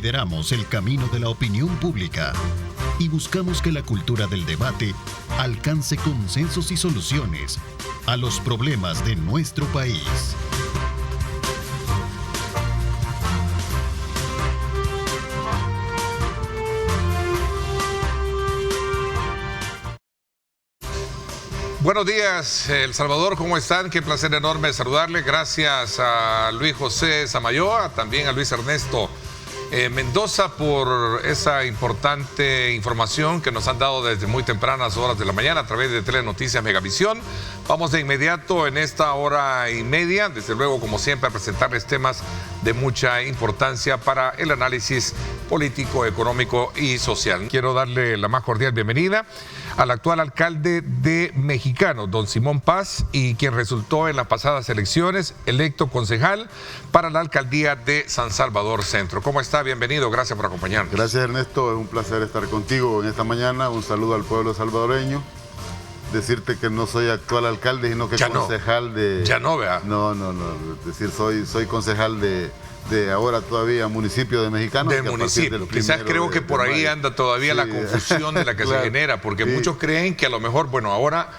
Lideramos el camino de la opinión pública y buscamos que la cultura del debate alcance consensos y soluciones a los problemas de nuestro país. Buenos días, El Salvador, ¿cómo están? Qué placer enorme saludarles. Gracias a Luis José Samayoa, también a Luis Ernesto Mendoza por esa importante información que nos han dado desde muy tempranas horas de la mañana a través de Telenoticias Megavisión. Vamos de inmediato en esta hora y media, desde luego como siempre, a presentarles temas de mucha importancia para el análisis político, económico y social. Quiero darle la más cordial bienvenida al actual alcalde de Mexicano, don Simón Paz, y quien resultó en las pasadas elecciones electo concejal para la alcaldía de San Salvador Centro. ¿Cómo está? Bienvenido, gracias por acompañarnos. Gracias, Ernesto, es un placer estar contigo en esta mañana. Un saludo al pueblo salvadoreño. Decirte que no soy actual alcalde, sino que ya concejal de... Ya no, vea. No. Es decir, soy concejal de ahora todavía municipio de Mexicano. De municipio. Quizás creo que por ahí anda todavía la confusión de la que se genera, porque muchos creen que a lo mejor, bueno, ahora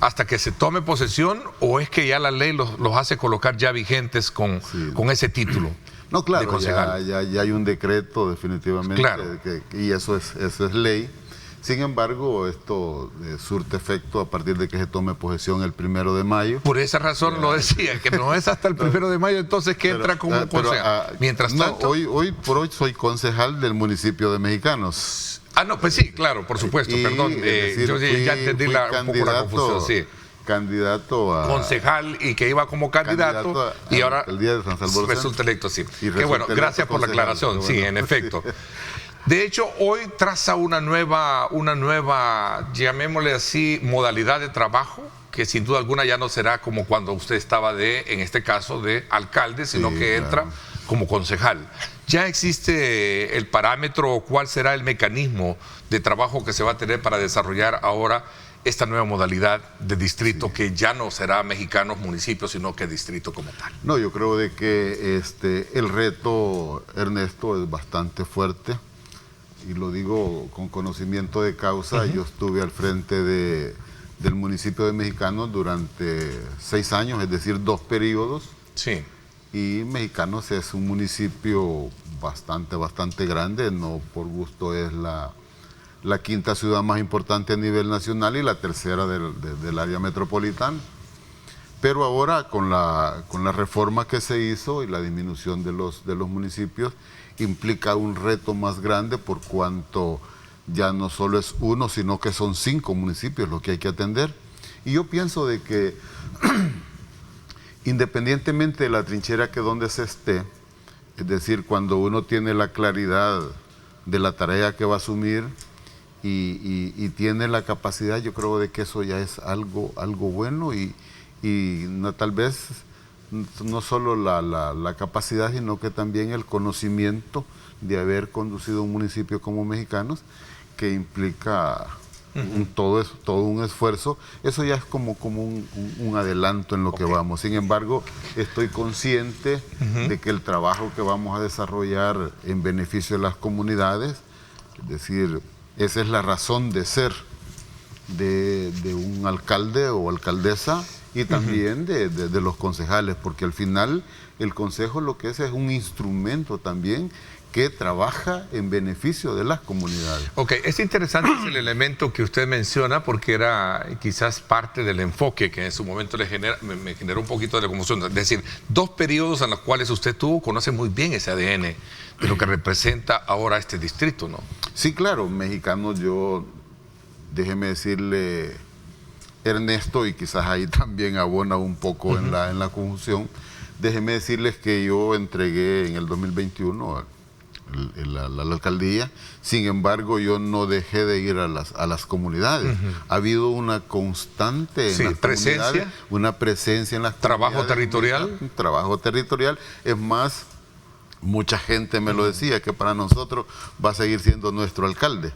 hasta que se tome posesión, o es que ya la ley los hace colocar ya vigentes con ese título. No, claro, ya hay un decreto definitivamente, claro. Y eso es ley. Sin embargo, esto surte efecto a partir de que se tome posesión el 1 de mayo. Por esa razón lo decía, que no es hasta el 1 de mayo, entonces que entra como concejal. Mientras tanto... Hoy por hoy soy concejal del municipio de Mexicanos. No, pues sí, claro, por supuesto, perdón. Yo ya entendí un poco la confusión, sí. Candidato a... Concejal y que iba como candidato y ahora el día de San Salvador resulta electo, sí. Qué bueno, gracias por la aclaración, sí, en efecto. De hecho, hoy traza una nueva, llamémosle así, modalidad de trabajo, que sin duda alguna ya no será como cuando usted estaba en este caso, de alcalde, sino que entra como concejal. ¿Ya existe el parámetro o cuál será el mecanismo de trabajo que se va a tener para desarrollar ahora esta nueva modalidad de distrito que ya no será Mexicanos municipios, sino que distrito como tal? No, yo creo de que el reto, Ernesto, es bastante fuerte. Y lo digo con conocimiento de causa. Yo estuve al frente del municipio de Mexicanos durante 6 años, es decir, 2 periodos. Sí. Y Mexicanos es un municipio bastante grande, no por gusto es la 5ª ciudad más importante a nivel nacional y la 3ª del área metropolitana. Pero ahora con la reforma que se hizo y la disminución de los municipios, implica un reto más grande por cuanto ya no solo es 1, sino que son 5 municipios los que hay que atender. Y yo pienso de que independientemente de la trinchera que donde se esté, es decir, cuando uno tiene la claridad de la tarea que va a asumir y tiene la capacidad, yo creo de que eso ya es algo bueno y no, tal vez no solo la capacidad, sino que también el conocimiento de haber conducido un municipio como Mexicanos, que implica todo un esfuerzo. Eso ya es como un adelanto en lo que vamos. Sin embargo, estoy consciente de que el trabajo que vamos a desarrollar en beneficio de las comunidades, es decir, esa es la razón de ser de un alcalde o alcaldesa, y también de los concejales, porque al final el consejo lo que es un instrumento también que trabaja en beneficio de las comunidades. Ok, es interesante el elemento que usted menciona, porque era quizás parte del enfoque que en su momento me generó un poquito de confusión. Es decir, 2 periodos en los cuales usted conoce muy bien ese ADN de lo que representa ahora este distrito, ¿no? Sí, claro, Mexicanos, déjeme decirle, Ernesto, y quizás ahí también abona un poco en la confusión, déjenme decirles que yo entregué en el 2021 la alcaldía. Sin embargo, yo no dejé de ir a las comunidades. Ha habido una constante en las presencia, una presencia en las trabajo territorial. Trabajo territorial. Es más, mucha gente me lo decía, que para nosotros va a seguir siendo nuestro alcalde.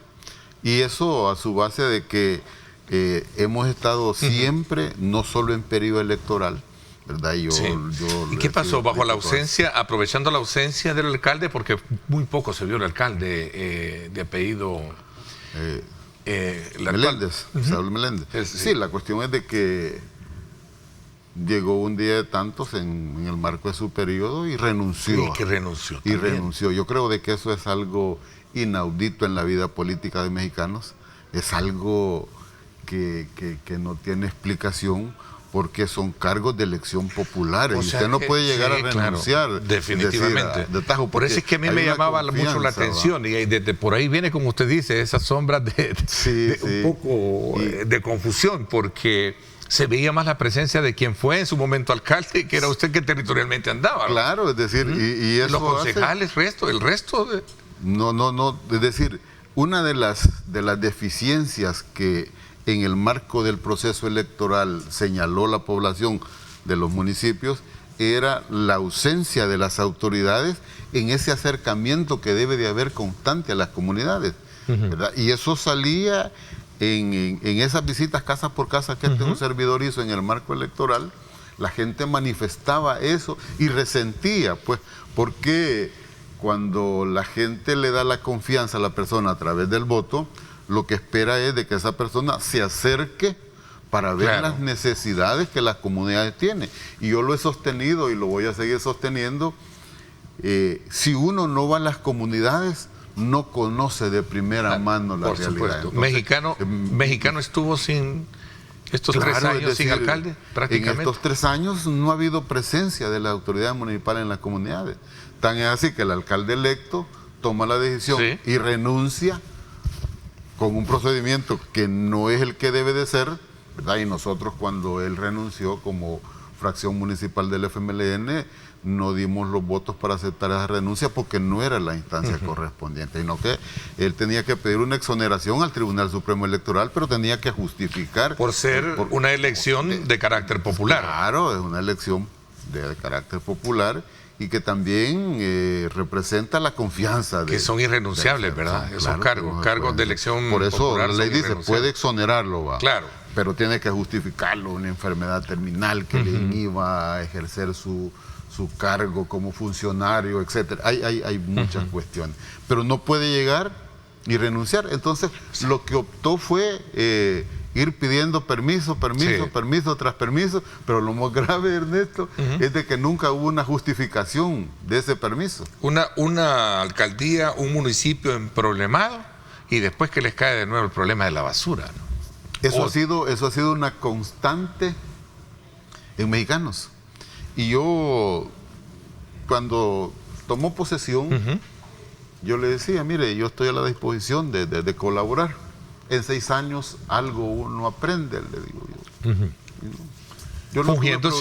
Y eso a su base de que hemos estado siempre, no solo en periodo electoral, ¿verdad? ¿Y qué pasó? Bajo la ausencia, aprovechando la ausencia del alcalde, porque muy poco se vio el alcalde de apellido Meléndez, Saúl Meléndez. Sí, la cuestión es de que llegó un día de tantos en el marco de su periodo y renunció. Y que renunció. Y renunció. Yo creo de que eso es algo inaudito en la vida política de mexicanos. Es algo que no tiene explicación, porque son cargos de elección popular. Y usted no puede llegar a renunciar. Claro, definitivamente. De tajo, por eso es que a mí me llamaba mucho la atención. Y desde por ahí viene, como usted dice, esas sombras un poco de confusión, porque se veía más la presencia de quien fue en su momento alcalde, que era usted que territorialmente andaba, ¿no? Claro, es decir, y eso los concejales, el resto de... No, es decir, una de las deficiencias que en el marco del proceso electoral señaló la población de los municipios era la ausencia de las autoridades en ese acercamiento que debe de haber constante a las comunidades, ¿verdad? Y eso salía en esas visitas casa por casa que un servidor hizo en el marco electoral. La gente manifestaba eso y resentía, pues, porque cuando la gente le da la confianza a la persona a través del voto, lo que espera es de que esa persona se acerque para ver las necesidades que las comunidades tienen. Y yo lo he sostenido y lo voy a seguir sosteniendo. Si uno no va a las comunidades, no conoce de primera mano la realidad. Entonces, Mexicano estuvo sin estos 3 años sin alcalde, prácticamente. En estos 3 años no ha habido presencia de la autoridad municipal en las comunidades. Tan es así que el alcalde electo toma la decisión y renuncia con un procedimiento que no es el que debe de ser, ¿verdad? Y nosotros, cuando él renunció como fracción municipal del FMLN, no dimos los votos para aceptar esa renuncia porque no era la instancia correspondiente, sino que él tenía que pedir una exoneración al Tribunal Supremo Electoral, pero tenía que justificar. Por ser una elección de carácter popular. Claro, es una elección de carácter popular y que también representa la confianza. Que son irrenunciables, ¿verdad? Esos cargos de elección por eso popular la ley dice, puede exonerarlo, va. Claro. Pero tiene que justificarlo, una enfermedad terminal que le inhiba a ejercer su cargo como funcionario, etcétera. Hay muchas cuestiones. Pero no puede llegar y renunciar. Entonces, lo que optó fue ir pidiendo permiso tras permiso, pero lo más grave, Ernesto, es de que nunca hubo una justificación de ese permiso. Una alcaldía, un municipio emproblemado, y después que les cae de nuevo el problema de la basura, ¿no? Eso ha sido una constante en Mexicanos. Y yo, cuando tomó posesión, yo le decía, mire, yo estoy a la disposición de colaborar. En 6 años algo uno aprende, le digo yo. Fungiendo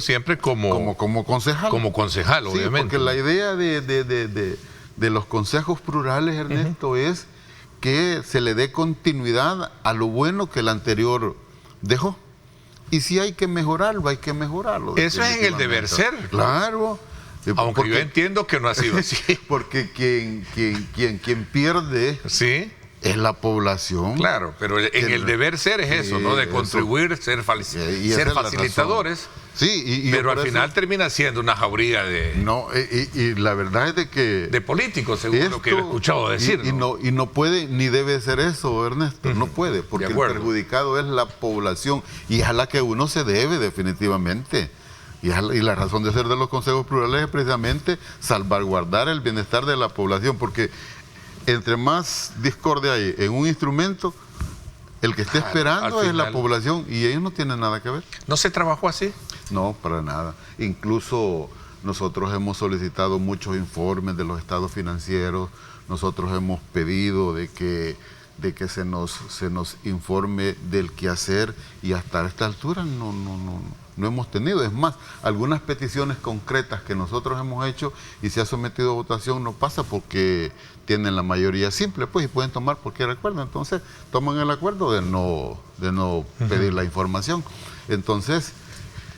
siempre como concejal. Como concejal, sí, obviamente. Porque la idea de los consejos plurales, Ernesto, es que se le dé continuidad a lo bueno que el anterior dejó. Y si hay que mejorarlo, hay que mejorarlo. Eso es en el deber ser. Claro. Aunque yo entiendo que no ha sido así. Porque quien pierde es la población. Claro, pero en el deber ser es eso, ¿no? De contribuir, ser facilitadores. Sí, pero al final termina siendo una jauría de... No, y la verdad es de que... De políticos, según lo que he escuchado decir. Y no puede, ni debe ser eso, Ernesto. No puede, porque el perjudicado es la población. Y es a la que uno se debe, definitivamente. Y la razón de ser de los consejos plurales es precisamente salvaguardar el bienestar de la población, porque entre más discordia hay en un instrumento, el que esté esperando es la población, y ellos no tienen nada que ver. ¿No se trabajó así? No, para nada. Incluso nosotros hemos solicitado muchos informes de los estados financieros, nosotros hemos pedido de que se nos informe del quehacer, y hasta esta altura no hemos tenido. Es más, algunas peticiones concretas que nosotros hemos hecho y se ha sometido a votación no pasa porque tienen la mayoría simple, pues, y pueden tomar cualquier acuerdo. Entonces toman el acuerdo de no pedir la información. Entonces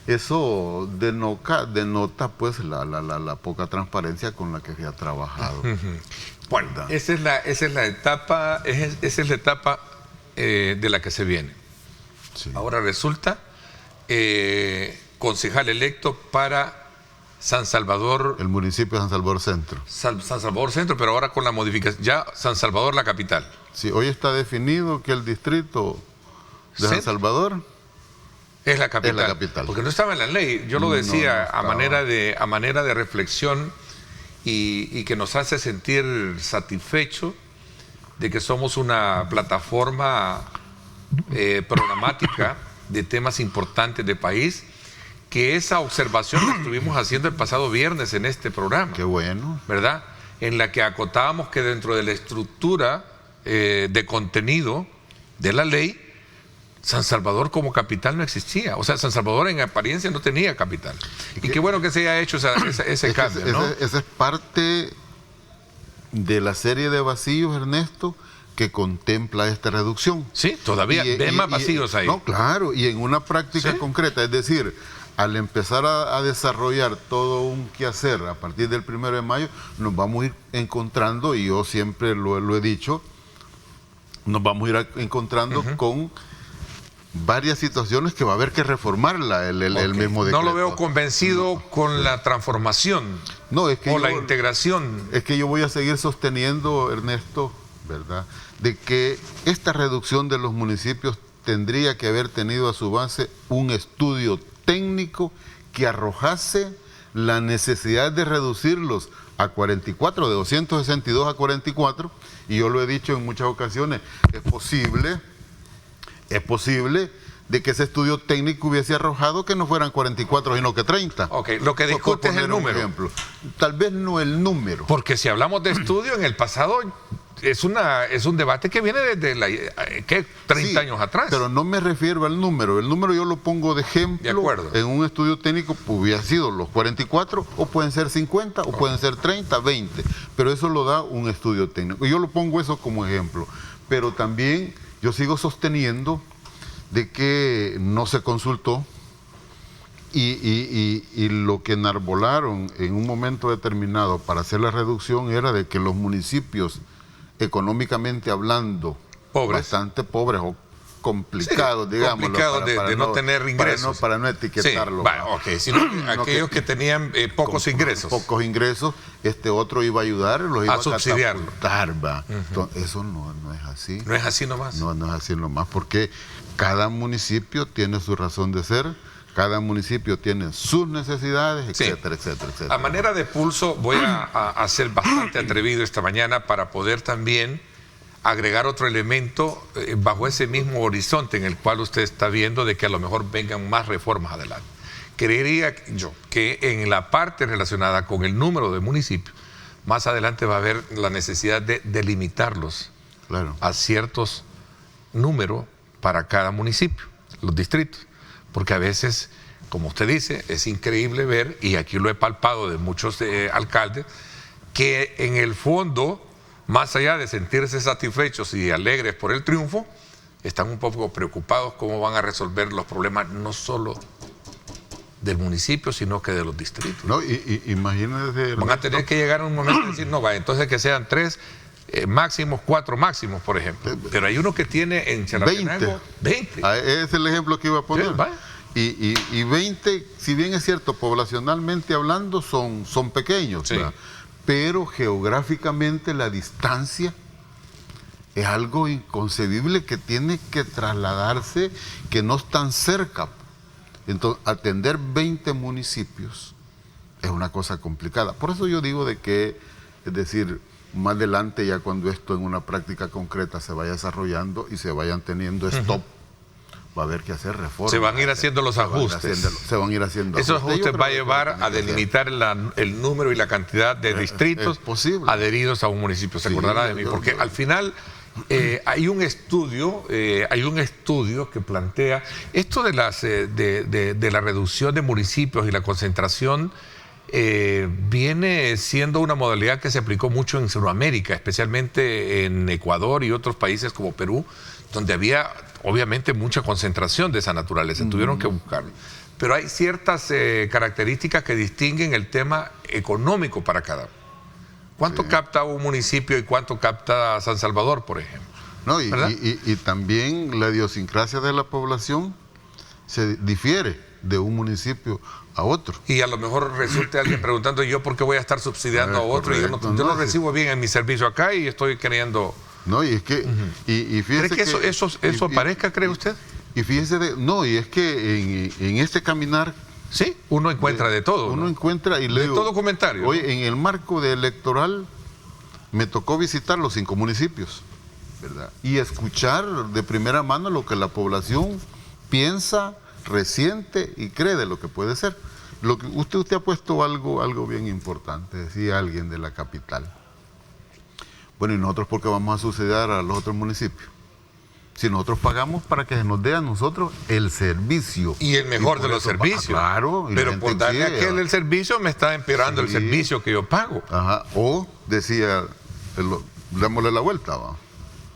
eso denota pues la poca transparencia con la que se ha trabajado. Bueno, esa es la etapa de la que se viene. Sí. Ahora resulta concejal electo para San Salvador. El municipio de San Salvador Centro. San Salvador Centro, pero ahora con la modificación, ya San Salvador la capital. Sí, hoy está definido que el distrito de San Salvador es la capital. Es la capital. Porque no estaba en la ley, yo lo decía a manera de reflexión y que nos hace sentir satisfechos de que somos una plataforma programática de temas importantes de país, que esa observación la estuvimos haciendo el pasado viernes en este programa. Qué bueno. ¿Verdad? En la que acotábamos que dentro de la estructura de contenido de la ley, San Salvador como capital no existía. O sea, San Salvador en apariencia no tenía capital. Y qué bueno que se haya hecho ese cambio, ¿no? Esa es parte de la serie de vacíos, Ernesto, que contempla esta reducción. Sí, todavía ven más vacíos ahí. No, claro, y en una práctica concreta, es decir, al empezar a desarrollar todo un quehacer a partir del 1 de mayo, nos vamos a ir encontrando, y yo siempre lo he dicho, nos vamos a ir encontrando con varias situaciones que va a haber que reformarla el mismo decreto. No lo veo convencido con la transformación o la integración. Es que yo voy a seguir sosteniendo, Ernesto, ¿verdad?, de que esta reducción de los municipios tendría que haber tenido a su base un estudio técnico que arrojase la necesidad de reducirlos a 44, de 262 a 44, y yo lo he dicho en muchas ocasiones, es posible de que ese estudio técnico hubiese arrojado que no fueran 44, sino que 30. Ok, lo que discute es el número. Ejemplo. Tal vez no el número. Porque si hablamos de estudio, en el pasado es un debate que viene desde 30 años atrás. Pero no me refiero al número. El número yo lo pongo de ejemplo. De acuerdo. En un estudio técnico hubiera sido los 44, o pueden ser 50, o pueden ser 30, 20. Pero eso lo da un estudio técnico. Yo lo pongo eso como ejemplo. Pero también yo sigo sosteniendo de que no se consultó y lo que enarbolaron en un momento determinado para hacer la reducción era de que los municipios, económicamente hablando, bastante pobres o complicados, digamos. Complicados de no tener ingresos. Para no etiquetarlo. Sí, sino aquellos que tenían pocos ingresos. Pocos ingresos, este otro iba a ayudar, los iba a subsidiarlo. Entonces, eso no es así. No es así nomás. No es así nomás, porque cada municipio tiene su razón de ser, cada municipio tiene sus necesidades, etcétera, etcétera, etcétera. A manera de pulso, voy a ser bastante atrevido esta mañana para poder también agregar otro elemento bajo ese mismo horizonte en el cual usted está viendo de que a lo mejor vengan más reformas adelante. Creería yo que en la parte relacionada con el número de municipios, más adelante va a haber la necesidad de delimitarlos a ciertos números para cada municipio, los distritos, porque a veces, como usted dice, es increíble ver, y aquí lo he palpado de muchos alcaldes, que en el fondo, más allá de sentirse satisfechos y alegres por el triunfo, están un poco preocupados cómo van a resolver los problemas no solo del municipio, sino que de los distritos. No, imagínense. Van a tener que llegar a un momento y decir, no, va, entonces que sean 3 máximos, 4 máximos, por ejemplo. Pero hay uno que tiene en Chalatenango 20. Ese es el ejemplo que iba a poner. Sí, y 20, si bien es cierto, poblacionalmente hablando, son pequeños, sí, pero geográficamente la distancia es algo inconcebible que tiene que trasladarse, que no están cerca. Entonces, atender 20 municipios es una cosa complicada. Por eso yo digo de que, es decir, más adelante, ya cuando esto en una práctica concreta se vaya desarrollando y se vayan teniendo stop, va a haber que hacer reformas. Se van a ir haciendo los ajustes. Se van a ir haciendo esos ajustes va a llevar a delimitar el número y la cantidad de distritos adheridos a un municipio. Se acordará de mí, porque al final hay un estudio que plantea esto de la reducción de municipios y la concentración. Viene siendo una modalidad que se aplicó mucho en Sudamérica, especialmente en Ecuador y otros países como Perú, donde había obviamente mucha concentración de esa naturaleza, tuvieron que buscarlo. Pero hay ciertas características que distinguen el tema económico para cada uno. ¿Cuánto capta un municipio y cuánto capta San Salvador, por ejemplo? No, y también la idiosincrasia de la población se difiere. de un municipio a otro. Y a lo mejor resulte alguien preguntando, ¿yo por qué voy a estar subsidiando a otro? Correcto, Y yo lo sí. recibo bien en mi servicio acá y estoy queriendo... No, y es que... y fíjese ¿Cree que eso aparezca, cree usted? Y fíjese, y es que en este caminar... Sí, uno encuentra de todo. Uno ¿no? encuentra y de todo comentario. Oye, ¿no? en el marco de electoral me tocó visitar los 5 municipios, ¿verdad? Y escuchar de primera mano lo que la población piensa, resiente y cree de lo que puede ser. Lo que usted ha puesto algo bien importante, decía alguien de la capital. Bueno, ¿y nosotros por qué vamos a subsidiar a los otros municipios? Si nosotros pagamos para que se nos dé a nosotros el servicio. Y el mejor de los eso, servicios. Claro. Pero por darle a aquel el servicio me está empeorando el servicio que yo pago. Ajá. O decía, démosle la vuelta, ¿va?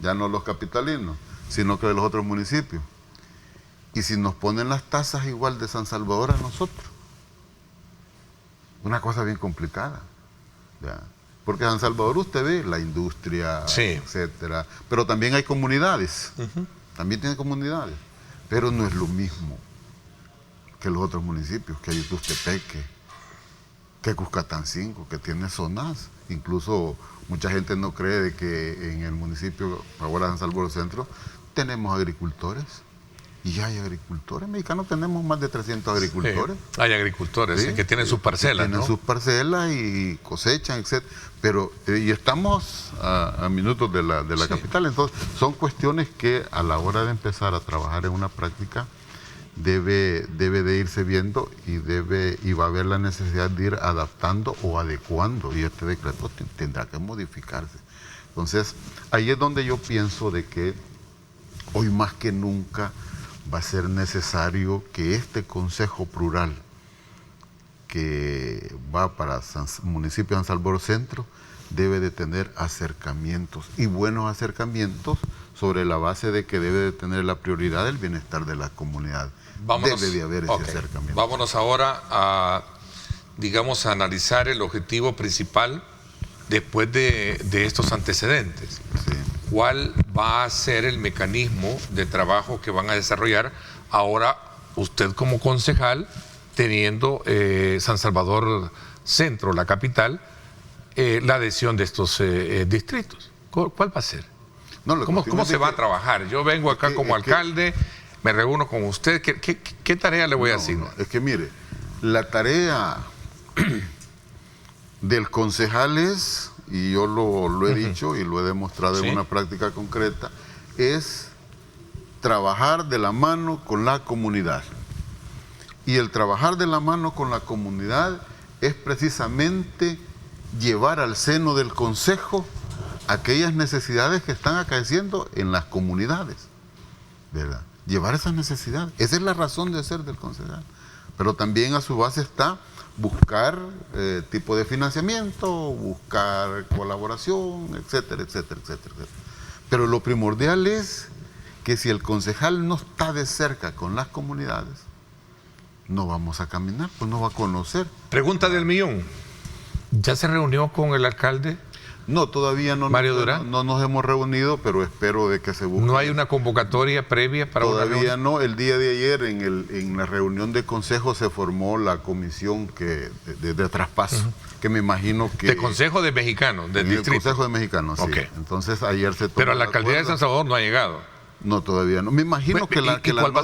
Ya no los capitalinos, sino que de los otros municipios. Y si nos ponen las tasas igual de San Salvador a nosotros. Una cosa bien complicada. ¿Ya? Porque San Salvador usted ve la industria, sí, etcétera. Pero también hay comunidades. También tiene comunidades. Pero no es lo mismo que los otros municipios, que hay Tustepeque, que Cuscatancingo, que tiene zonas. Incluso mucha gente no cree de que en el municipio, ahora San Salvador Centro, tenemos agricultores. Y hay agricultores. Mexicanos tenemos más de 300 agricultores. Sí, hay agricultores, ¿sí? Que tienen sus parcelas, tienen, ¿no?, sus parcelas y cosechan, etc. Pero, y estamos a minutos de la sí, capital. Entonces, son cuestiones que a la hora de empezar a trabajar en una práctica debe de irse viendo y va a haber la necesidad de ir adaptando o adecuando. Y este decreto tendrá que modificarse. Entonces, ahí es donde yo pienso de que hoy más que nunca va a ser necesario que este Consejo Plural que va para municipio de San Salvador Centro debe de tener acercamientos y buenos acercamientos sobre la base de que debe de tener la prioridad del bienestar de la comunidad. Debe de haber ese acercamiento. Vámonos ahora a, digamos, a analizar el objetivo principal después de estos antecedentes. Sí. ¿Cuál va a ser el mecanismo de trabajo que van a desarrollar ahora usted como concejal, teniendo San Salvador Centro, la capital, la adhesión de estos distritos? ¿Cuál va a ser? No, ¿Cómo se va a trabajar? Yo vengo acá como alcalde, me reúno con usted. ¿Qué tarea le voy a asignar? Es que mire, la tarea del concejal es, y yo lo he dicho y lo he demostrado en una práctica concreta, es trabajar de la mano con la comunidad. Y el trabajar de la mano con la comunidad es precisamente llevar al seno del consejo aquellas necesidades que están acaeciendo en las comunidades, ¿verdad? Llevar esas necesidades. Esa es la razón de ser del concejal. Pero también a su base está buscar tipo de financiamiento, buscar colaboración, etcétera, etcétera, etcétera, etcétera. Pero lo primordial es que si el concejal no está de cerca con las comunidades, no vamos a caminar, pues no va a conocer. Pregunta del millón. ¿Ya se reunió con el alcalde? No, todavía no. Mario Durán. No nos hemos reunido, pero espero de que se busque. ¿No hay una convocatoria previa para una reunión? Todavía no. El día de ayer en la reunión de consejo se formó la comisión de traspaso, que me imagino que... ¿De consejo de mexicanos, del distrito? El consejo de mexicanos, sí. Okay. Entonces ayer se tomó. Pero a la alcaldía de San Salvador no ha llegado. No, todavía no. Me imagino que ¿cuál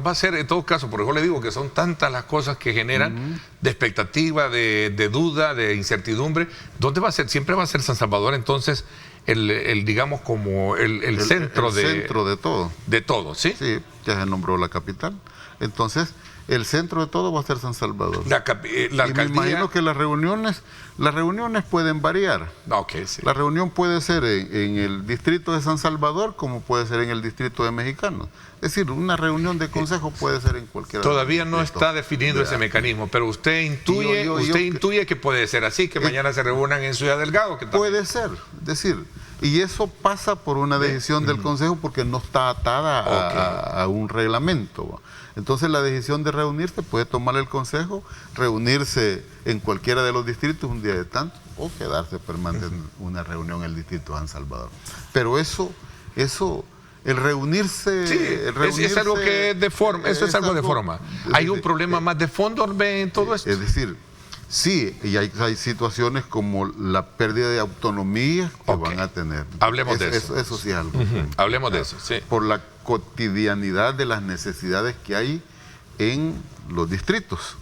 va a ser en todo caso? Por eso le digo que son tantas las cosas que generan de expectativa, de duda, de incertidumbre. ¿Dónde va a ser? Siempre va a ser San Salvador, entonces, digamos, como el centro de todo. De todo, ¿sí? Sí, ya se nombró la capital. Entonces, el centro de todo va a ser San Salvador. La alcaldía... Y me imagino que las reuniones pueden variar. Okay, sí. La reunión puede ser en el distrito de San Salvador como puede ser en el distrito de Mexicanos. Es decir, una reunión de consejo puede ser en cualquiera. Todavía no está definido ese mecanismo, pero usted intuye que puede ser así, que mañana se reúnan en Ciudad Delgado. Que puede ser, es decir, y eso pasa por una decisión del consejo porque no está atada a un reglamento. Entonces la decisión de reunirse puede tomar el consejo, reunirse en cualquiera de los distritos un día de tanto o quedarse permanente en una reunión en el distrito de San Salvador. Pero eso El reunirse... Sí, es algo que es de forma, eso es algo de forma. ¿Hay un problema más de fondo en todo esto? Es decir, sí, y hay situaciones como la pérdida de autonomía que van a tener. Hablemos de eso. Eso sí es algo. Hablemos de eso, sí. Por la cotidianidad de las necesidades que hay en los distritos.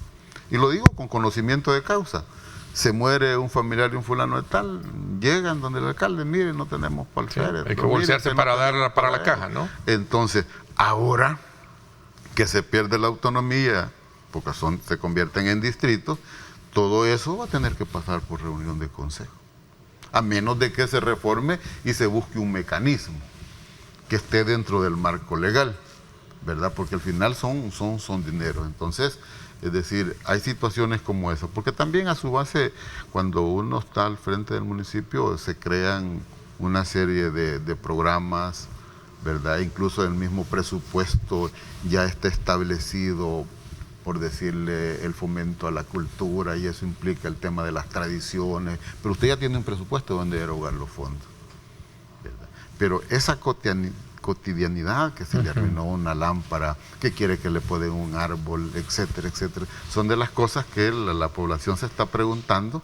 Y lo digo con conocimiento de causa. Se muere un familiar de un fulano de tal, llegan donde el alcalde, mire, no tenemos para el féretro. Hay que bolsearse para dar para la caja, ¿no? Entonces, ahora que se pierde la autonomía, porque se convierten en distritos, todo eso va a tener que pasar por reunión de consejo. A menos de que se reforme y se busque un mecanismo que esté dentro del marco legal, ¿verdad? Porque al final son dinero. Entonces, es decir, hay situaciones como esa, porque también a su base, cuando uno está al frente del municipio, se crean una serie de programas, ¿verdad? Incluso el mismo presupuesto ya está establecido, por decirle, el fomento a la cultura, y eso implica el tema de las tradiciones, pero usted ya tiene un presupuesto donde erogar los fondos, ¿verdad? Pero esa cotidianidad, que se le arruinó una lámpara, que quiere que le ponen un árbol, etcétera, etcétera, son de las cosas que la población se está preguntando,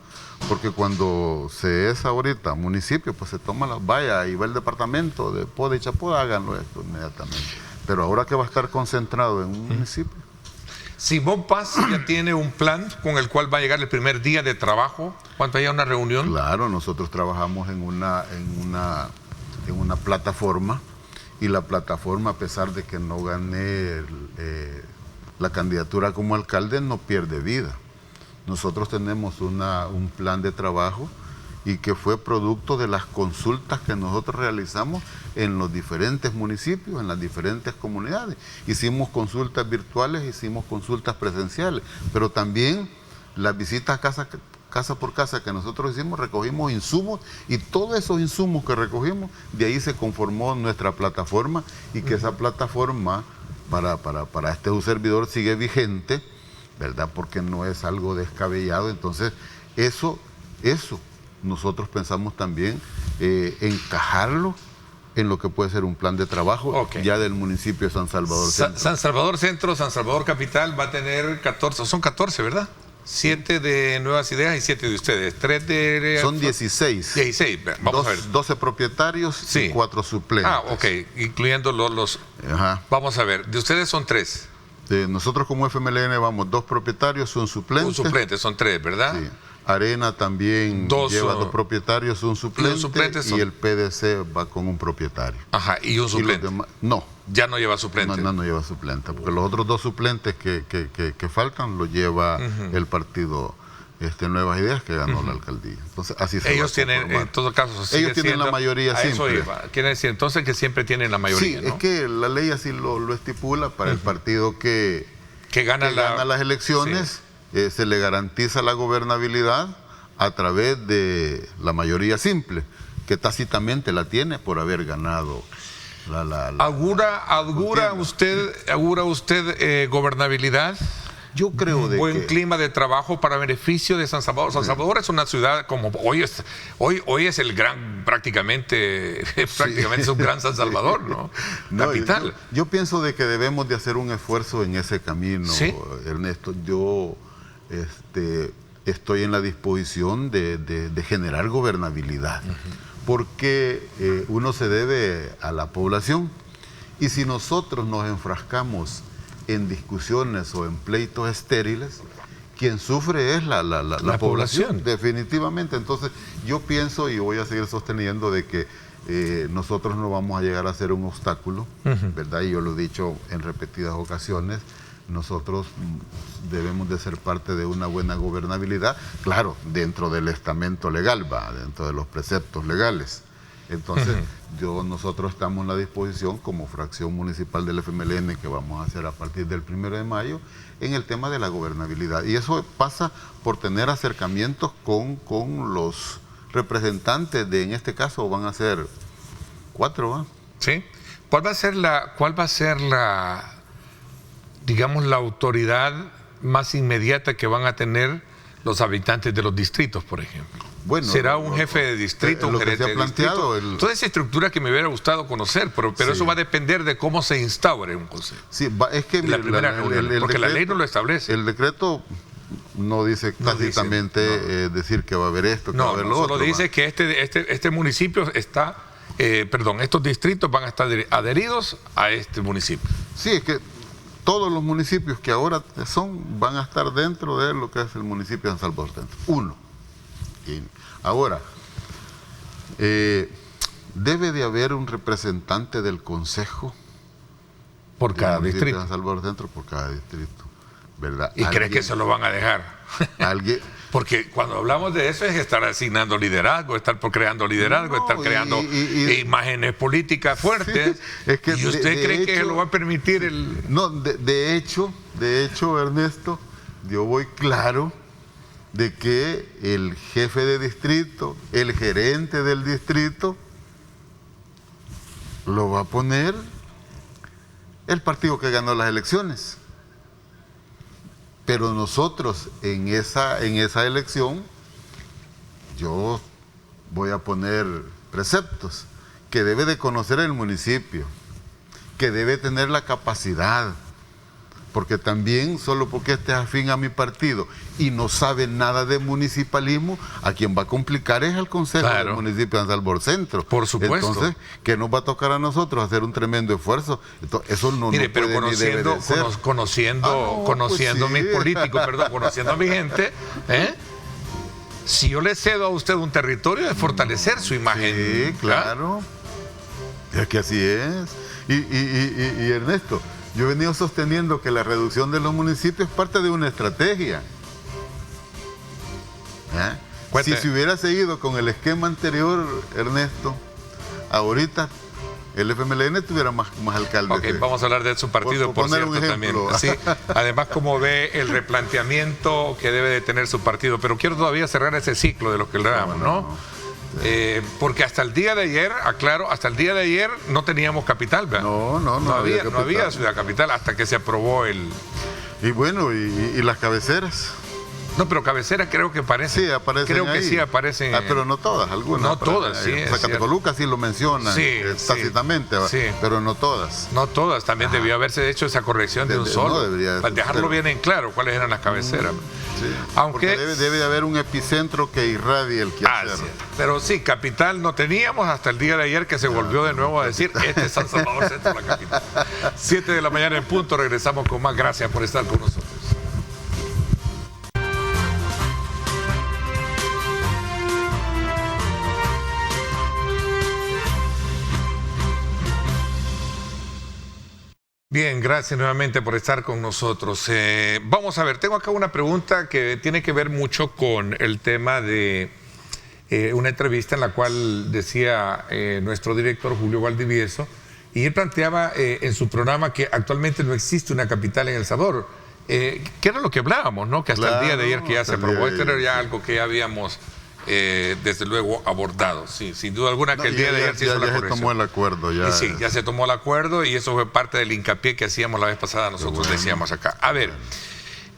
porque cuando se es ahorita municipio, pues se toma vaya y va el departamento de Poda y Chapoda, háganlo esto inmediatamente. Pero ahora que va a estar concentrado en un municipio. Simón Paz ya tiene un plan con el cual va a llegar el primer día de trabajo, cuando haya una reunión. Claro, nosotros trabajamos en una plataforma, y la plataforma, a pesar de que no gane la candidatura como alcalde, no pierde vida. Nosotros tenemos un plan de trabajo y que fue producto de las consultas que nosotros realizamos en los diferentes municipios, en las diferentes comunidades. Hicimos consultas virtuales, hicimos consultas presenciales, pero también las visitas casa por casa que nosotros hicimos, recogimos insumos, y todos esos insumos que recogimos, de ahí se conformó nuestra plataforma, y que esa plataforma para este servidor sigue vigente, ¿verdad? Porque no es algo descabellado. Entonces, eso nosotros pensamos también encajarlo en lo que puede ser un plan de trabajo ya del municipio de San Salvador Centro. San Salvador Centro, San Salvador Capital va a tener 14, son 14, ¿verdad? 7 de Nuevas Ideas y 7 de ustedes. 3 de... Son 16. 16, vamos a ver. 12 propietarios y 4 suplentes. Ah, ok, incluyendo los... Ajá. Vamos a ver, de ustedes son 3. Nosotros como FMLN vamos 2 propietarios, un suplente. Un suplente, son 3, ¿verdad? Sí. Arena también lleva 2 propietarios, un suplente, y el PDC va con un propietario. Ajá, ¿y un suplente? No. Ya no lleva suplente. No lleva suplente, porque los otros 2 suplentes que faltan lo lleva el partido Nuevas Ideas, que ganó la alcaldía. Entonces, así se ellos tienen, en todo caso, ellos tienen la mayoría simple. Quiere decir entonces que siempre tienen la mayoría, Sí, ¿no? es que la ley así lo estipula para el partido que gana las elecciones. Sí. Se le garantiza la gobernabilidad a través de la mayoría simple, que tácitamente la tiene por haber ganado ¿Augura usted gobernabilidad? Yo creo de buen clima de trabajo para beneficio de San Salvador. San Salvador es una ciudad como hoy es el gran, prácticamente es un gran San Salvador, ¿no? Capital. Yo pienso de que debemos de hacer un esfuerzo en ese camino, ¿sí? Ernesto. Yo estoy en la disposición de generar gobernabilidad, porque uno se debe a la población, y si nosotros nos enfrascamos en discusiones o en pleitos estériles, quien sufre es la población, definitivamente. Entonces, yo pienso y voy a seguir sosteniendo de que nosotros no vamos a llegar a ser un obstáculo, ¿verdad? Y yo lo he dicho en repetidas ocasiones, nosotros debemos de ser parte de una buena gobernabilidad, claro, dentro del estamento legal, dentro de los preceptos legales. Entonces, nosotros estamos en la disposición como fracción municipal del FMLN, que vamos a hacer a partir del 1 de mayo, en el tema de la gobernabilidad. Y eso pasa por tener acercamientos con los representantes en este caso van a ser 4, ¿va? Sí. ¿Cuál va a ser la digamos, la autoridad más inmediata que van a tener los habitantes de los distritos, por ejemplo? Bueno, será un jefe de distrito, un gerente de distrito. Toda esa estructura que me hubiera gustado conocer, pero sí, eso va a depender de cómo se instaure un consejo. Sí, es que la primera reunión, porque la ley no lo establece. El decreto no dice tácitamente decir que va a haber esto, que va a haber lo otro. Solo dice que este municipio está, estos distritos van a estar adheridos a este municipio. Sí, es que todos los municipios que ahora van a estar dentro de lo que es el municipio de San Salvador Centro. Uno. Y ahora, debe de haber un representante del consejo por cada distrito. De San Salvador Centro por cada distrito, ¿verdad? ¿Y crees que se lo van a dejar? ¿Alguien? Porque cuando hablamos de eso es estar asignando liderazgo, estar creando liderazgo, estar creando imágenes políticas fuertes. Sí, es que ¿y usted cree que lo va a permitir el...? No, de hecho, Ernesto, yo voy claro de que el jefe de distrito, el gerente del distrito, lo va a poner el partido que ganó las elecciones. Pero nosotros en esa elección, yo voy a poner preceptos que debe de conocer el municipio, que debe tener la capacidad, porque también solo porque esté afín a mi partido y no sabe nada de municipalismo, a quien va a complicar es al Consejo del Municipio de San Salvador Centro. Por supuesto. Entonces, ¿qué nos va a tocar a nosotros? Hacer un tremendo esfuerzo. Entonces, eso no, mire, no pero puede ni debe de ser. Conociendo a mis políticos, conociendo a mi gente, si yo le cedo a usted un territorio, es fortalecer su imagen. Sí, claro. Es que así es. Y Ernesto, yo he venido sosteniendo que la reducción de los municipios es parte de una estrategia. Si se hubiera seguido con el esquema anterior, Ernesto, ahorita el FMLN tuviera más alcaldes. Ok, vamos a hablar de su partido, por cierto, también. Sí, además, cómo ve el replanteamiento que debe de tener su partido. Pero quiero todavía cerrar ese ciclo de lo que hablábamos, ¿no? Porque hasta el día de ayer, aclaro, hasta el día de ayer no teníamos capital, ¿verdad? No había ciudad capital hasta que se aprobó el... Y bueno, y las cabeceras. No, pero cabeceras creo que aparecen. Sí, aparecen. Creo que ahí. sí aparecen. Pero no todas, algunas. No todas, sí. Zacatecoluca sí lo mencionan tácitamente, pero no todas. No todas, también debió haberse hecho esa corrección de un solo. Para dejarlo bien en claro cuáles eran las cabeceras. Sí, aunque debe de haber un epicentro que irradie el quehacer. Sí. Pero sí, capital no teníamos hasta el día de ayer que se volvió de nuevo a decir, este es San Salvador Centro, la capital. 7 de la mañana en punto, regresamos con más. Gracias por estar con nosotros. Bien, gracias nuevamente por estar con nosotros. Vamos a ver, tengo acá una pregunta que tiene que ver mucho con el tema de una entrevista en la cual decía nuestro director Julio Valdivieso, y él planteaba en su programa que actualmente no existe una capital en El Salvador. Que era lo que hablábamos, ¿no? Que hasta el día de ayer que ya se aprobó, esto era ya algo que ya habíamos desde luego abordado. Sí, sin duda alguna que el día de ayer se hizo la corrección. Ya se tomó el acuerdo. Sí, ya se tomó el acuerdo y eso fue parte del hincapié que hacíamos la vez pasada, nosotros decíamos acá. A ver,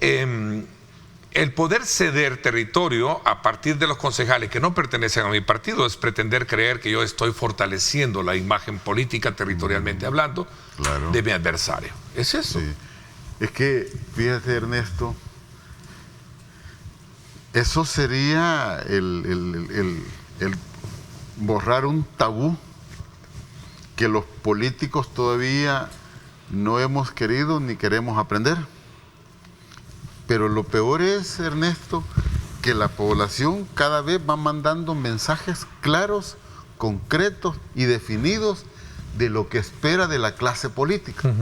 el poder ceder territorio a partir de los concejales que no pertenecen a mi partido es pretender creer que yo estoy fortaleciendo la imagen política, territorialmente hablando, de mi adversario. ¿Es eso? Sí. Es que, fíjate, Ernesto, eso sería el borrar un tabú que los políticos todavía no hemos querido ni queremos aprender. Pero lo peor es, Ernesto, que la población cada vez va mandando mensajes claros, concretos y definidos de lo que espera de la clase política.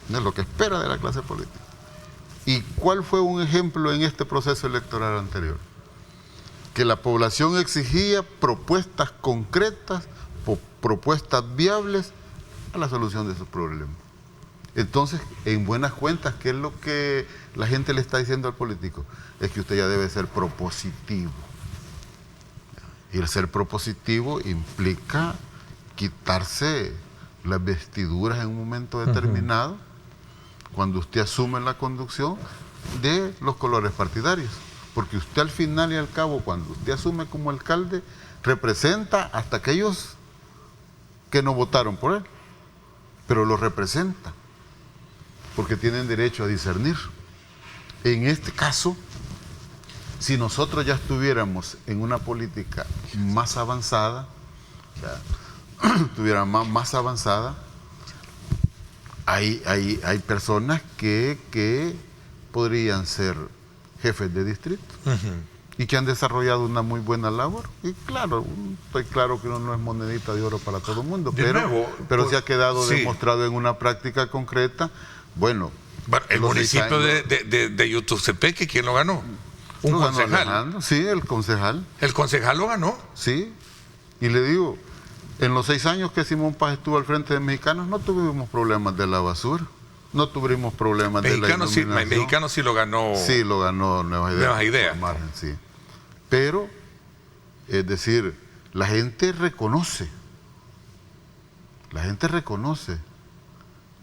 De lo que espera de la clase política. ¿Y cuál fue un ejemplo en este proceso electoral anterior? Que la población exigía propuestas concretas, propuestas viables a la solución de sus problemas. Entonces, en buenas cuentas, ¿qué es lo que la gente le está diciendo al político? Es que usted ya debe ser propositivo. Y el ser propositivo implica quitarse las vestiduras en un momento determinado, cuando usted asume la conducción de los colores partidarios. porque usted al final y al cabo, cuando usted asume como alcalde, representa hasta aquellos que no votaron por él, pero los representa, porque tienen derecho a discernir. En este caso, si nosotros ya estuviéramos en una política más avanzada, más avanzada, hay personas que podrían ser jefes de distrito y que han desarrollado una muy buena labor. Y claro, estoy claro que uno no es monedita de oro para todo el mundo, pero se ha quedado demostrado en una práctica concreta. Bueno, el municipio de Yutucepeque, ¿quién lo ganó? Un concejal. Sí, el concejal. ¿El concejal lo ganó? Sí, y le digo, en los 6 años que Simón Paz estuvo al frente de Mexicanos, no tuvimos problemas de la basura, no tuvimos problemas de la iluminación. Mexicano sí lo ganó. Sí, lo ganó Nuevas Ideas. Margen, sí. Pero, es decir, la gente reconoce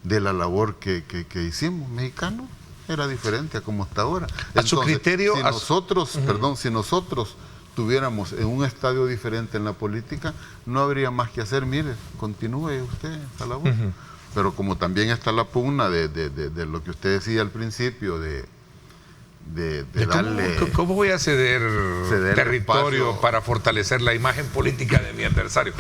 de la labor que hicimos. Mexicano era diferente a como está ahora. A su criterio... Si nosotros tuviéramos en un estadio diferente en la política, no habría más que hacer. Mire, continúe usted esa labor. Pero como también está la pugna de lo que usted decía al principio, de darle... ¿Cómo voy a ceder territorio para fortalecer la imagen política de mi adversario?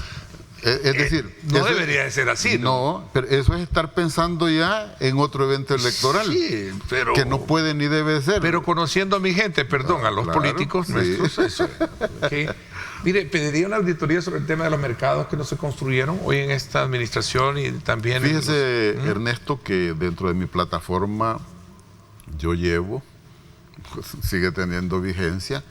Es decir, no debería de ser así, ¿no? No, pero eso es estar pensando ya en otro evento electoral. Sí, pero... que no puede ni debe ser. Pero conociendo a mi gente, a los políticos nuestros, eso es. ¿Okay? Mire, pediría una auditoría sobre el tema de los mercados que no se construyeron hoy en esta administración y también... Fíjese, Ernesto, que dentro de mi plataforma yo llevo, pues, sigue teniendo vigencia,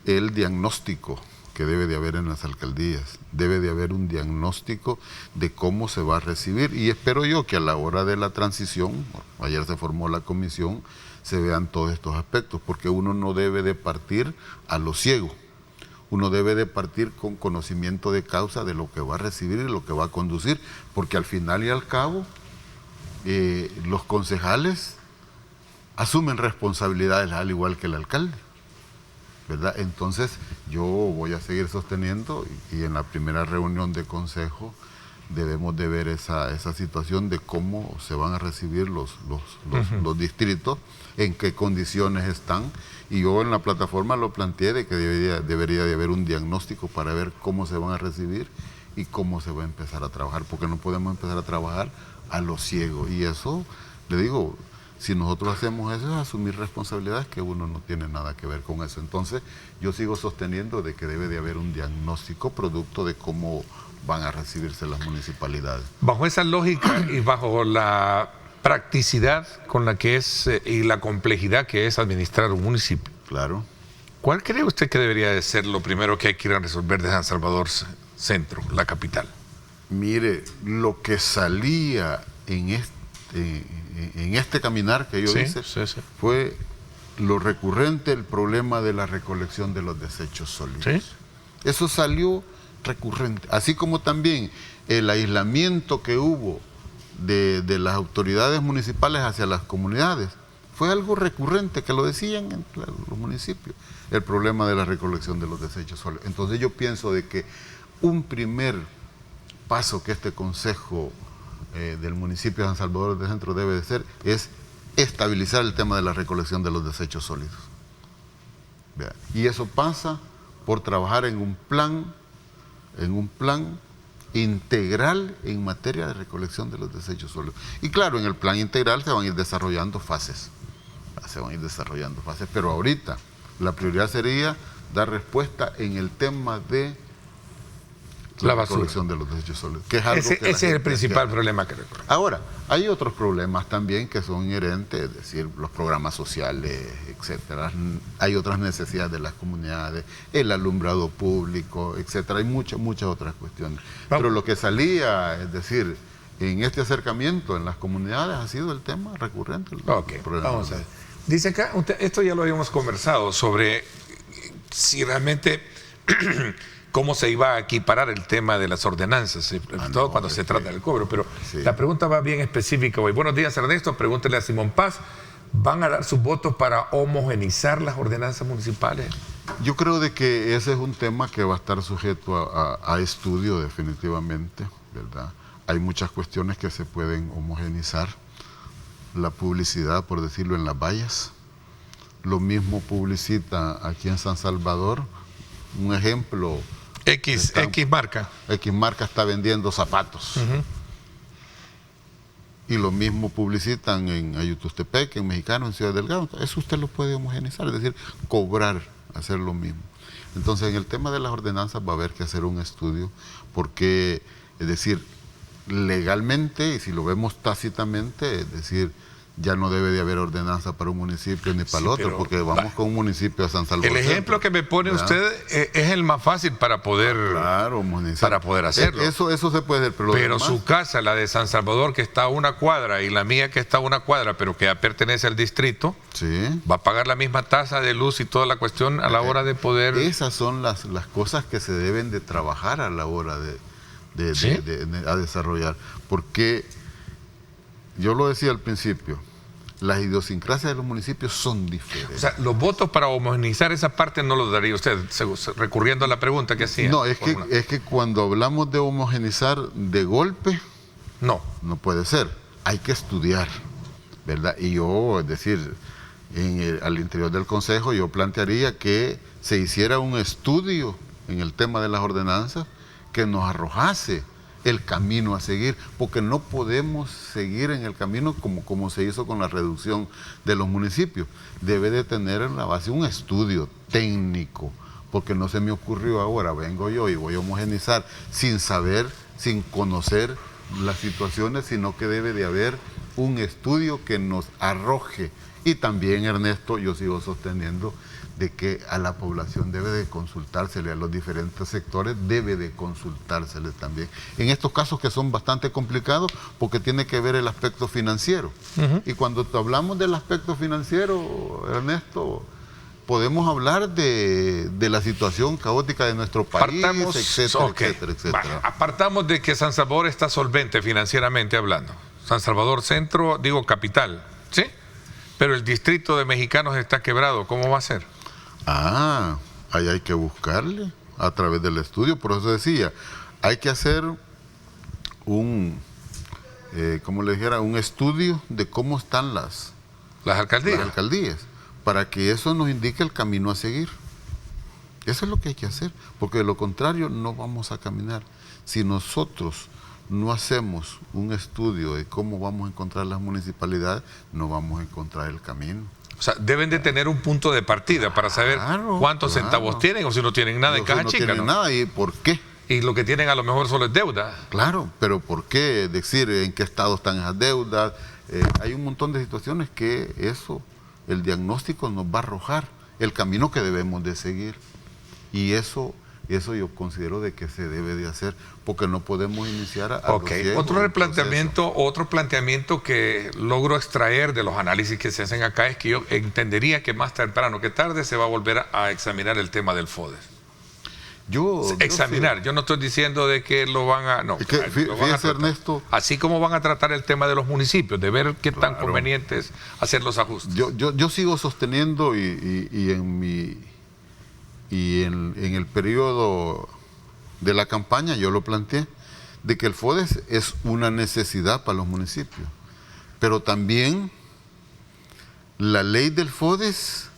el diagnóstico que debe de haber en las alcaldías. Debe de haber un diagnóstico de cómo se va a recibir, y espero yo que a la hora de la transición, ayer se formó la comisión, se vean todos estos aspectos, porque uno no debe de partir a lo ciego. Uno debe de partir con conocimiento de causa de lo que va a recibir y lo que va a conducir, porque al final y al cabo los concejales asumen responsabilidades al igual que el alcalde, ¿verdad? Entonces yo voy a seguir sosteniendo, y en la primera reunión de consejo debemos de ver esa situación de cómo se van a recibir los distritos, en qué condiciones están, y yo en la plataforma lo planteé de que debería de haber un diagnóstico para ver cómo se van a recibir y cómo se va a empezar a trabajar, porque no podemos empezar a trabajar a lo ciego, y eso, le digo, si nosotros hacemos eso es asumir responsabilidades que uno no tiene nada que ver con eso. Entonces yo sigo sosteniendo de que debe de haber un diagnóstico producto de cómo van a recibirse las municipalidades. Bajo esa lógica y bajo la practicidad con la que es y la complejidad que es administrar un municipio. Claro. ¿Cuál cree usted que debería de ser lo primero que hay que ir a resolver de San Salvador Centro, la capital? Mire, lo que salía en este caminar que yo hice fue lo recurrente, el problema de la recolección de los desechos sólidos. ¿Sí? Eso salió recurrente, así como también el aislamiento que hubo de las autoridades municipales hacia las comunidades. Fue algo recurrente, que lo decían en los municipios, el problema de la recolección de los desechos sólidos. Entonces yo pienso de que un primer paso que este consejo del municipio de San Salvador del Centro debe de ser es estabilizar el tema de la recolección de los desechos sólidos. Y eso pasa por trabajar en un plan integral en materia de recolección de los desechos sólidos. Y claro, en el plan integral se van a ir desarrollando fases. Pero ahorita la prioridad sería dar respuesta en el tema de la recolección de los desechos sólidos. Que es algo ese es el principal problema que recuerdo. Ahora, hay otros problemas también que son inherentes, es decir, los programas sociales, etcétera. Hay otras necesidades de las comunidades, el alumbrado público, etcétera. Hay muchas otras cuestiones. Pero lo que salía, es decir, en este acercamiento en las comunidades ha sido el tema recurrente. Vamos a ver. Dice acá, esto ya lo habíamos conversado, sobre si realmente cómo se iba a equiparar el tema de las ordenanzas, todo cuando se trata del cobro. Pero la pregunta va bien específica hoy. Buenos días, Ernesto. Pregúntele a Simón Paz. ¿van a dar sus votos para homogenizar las ordenanzas municipales? Yo creo de que ese es un tema que va a estar sujeto a estudio definitivamente, ¿verdad? Hay muchas cuestiones que se pueden homogenizar. La publicidad, por decirlo, en las vallas. Lo mismo publicita aquí en San Salvador. Un ejemplo. X marca. X marca está vendiendo zapatos. Y lo mismo publicitan en Ayutustepec, en Mexicano, en Ciudad Delgado. Eso usted lo puede homogenizar, es decir, cobrar, hacer lo mismo. Entonces, en el tema de las ordenanzas va a haber que hacer un estudio, porque, es decir, legalmente, y si lo vemos tácitamente, es decir, ya no debe de haber ordenanza para un municipio ni para el otro, porque vamos con un municipio de San Salvador. El ejemplo que me pone usted es el más fácil para poder, para poder hacerlo. Eso se puede hacer, pero su casa, la de San Salvador, que está a una cuadra, y la mía que está a una cuadra, pero que ya pertenece al distrito, va a pagar la misma tasa de luz y toda la cuestión a la hora de poder... Esas son las cosas que se deben de trabajar a la hora de desarrollar, porque yo lo decía al principio, las idiosincrasias de los municipios son diferentes. O sea, los votos para homogeneizar esa parte no los daría usted, recurriendo a la pregunta que hacía. No, es que cuando hablamos de homogeneizar de golpe, no puede ser, hay que estudiar, ¿verdad? Y yo, es decir, al interior del Consejo yo plantearía que se hiciera un estudio en el tema de las ordenanzas que nos arrojase el camino a seguir, porque no podemos seguir en el camino como se hizo con la reducción de los municipios. Debe de tener en la base un estudio técnico, porque no se me ocurrió ahora, vengo yo y voy a homogenizar sin saber, sin conocer las situaciones, sino que debe de haber un estudio que nos arroje. Y también, Ernesto, yo sigo sosteniendo de que a la población debe de consultársele, a los diferentes sectores debe de consultársele también. En estos casos que son bastante complicados, porque tiene que ver el aspecto financiero. Y cuando hablamos del aspecto financiero, Ernesto, podemos hablar de la situación caótica de nuestro país, etcétera. Apartamos de que San Salvador está solvente financieramente hablando. San Salvador Centro, digo capital, ¿sí? Pero el distrito de Mexicanos está quebrado, ¿cómo va a ser? Ahí hay que buscarle a través del estudio, por eso decía, hay que hacer un estudio de cómo están las alcaldías, para que eso nos indique el camino a seguir. Eso es lo que hay que hacer, porque de lo contrario no vamos a caminar. Si nosotros no hacemos un estudio de cómo vamos a encontrar las municipalidades, no vamos a encontrar el camino. O sea, deben de tener un punto de partida para saber cuántos centavos tienen, o si no tienen nada en caja chica. No tienen nada, ¿y por qué? Y lo que tienen a lo mejor solo es deuda. Claro, pero ¿por qué? Es decir, ¿en qué estado están esas deudas? Hay un montón de situaciones que el diagnóstico nos va a arrojar el camino que debemos de seguir. Y eso yo considero de que se debe de hacer, porque no podemos iniciar a otro planteamiento que logro extraer de los análisis que se hacen acá es que yo entendería que más temprano que tarde se va a volver a examinar el tema del FODES. Yo no estoy diciendo de que lo van a... No, fíjese, Ernesto, así como van a tratar el tema de los municipios, de ver qué tan conveniente es hacer los ajustes. Yo sigo sosteniendo en el periodo de la campaña yo lo planteé, de que el FODES es una necesidad para los municipios, pero también la ley del FODES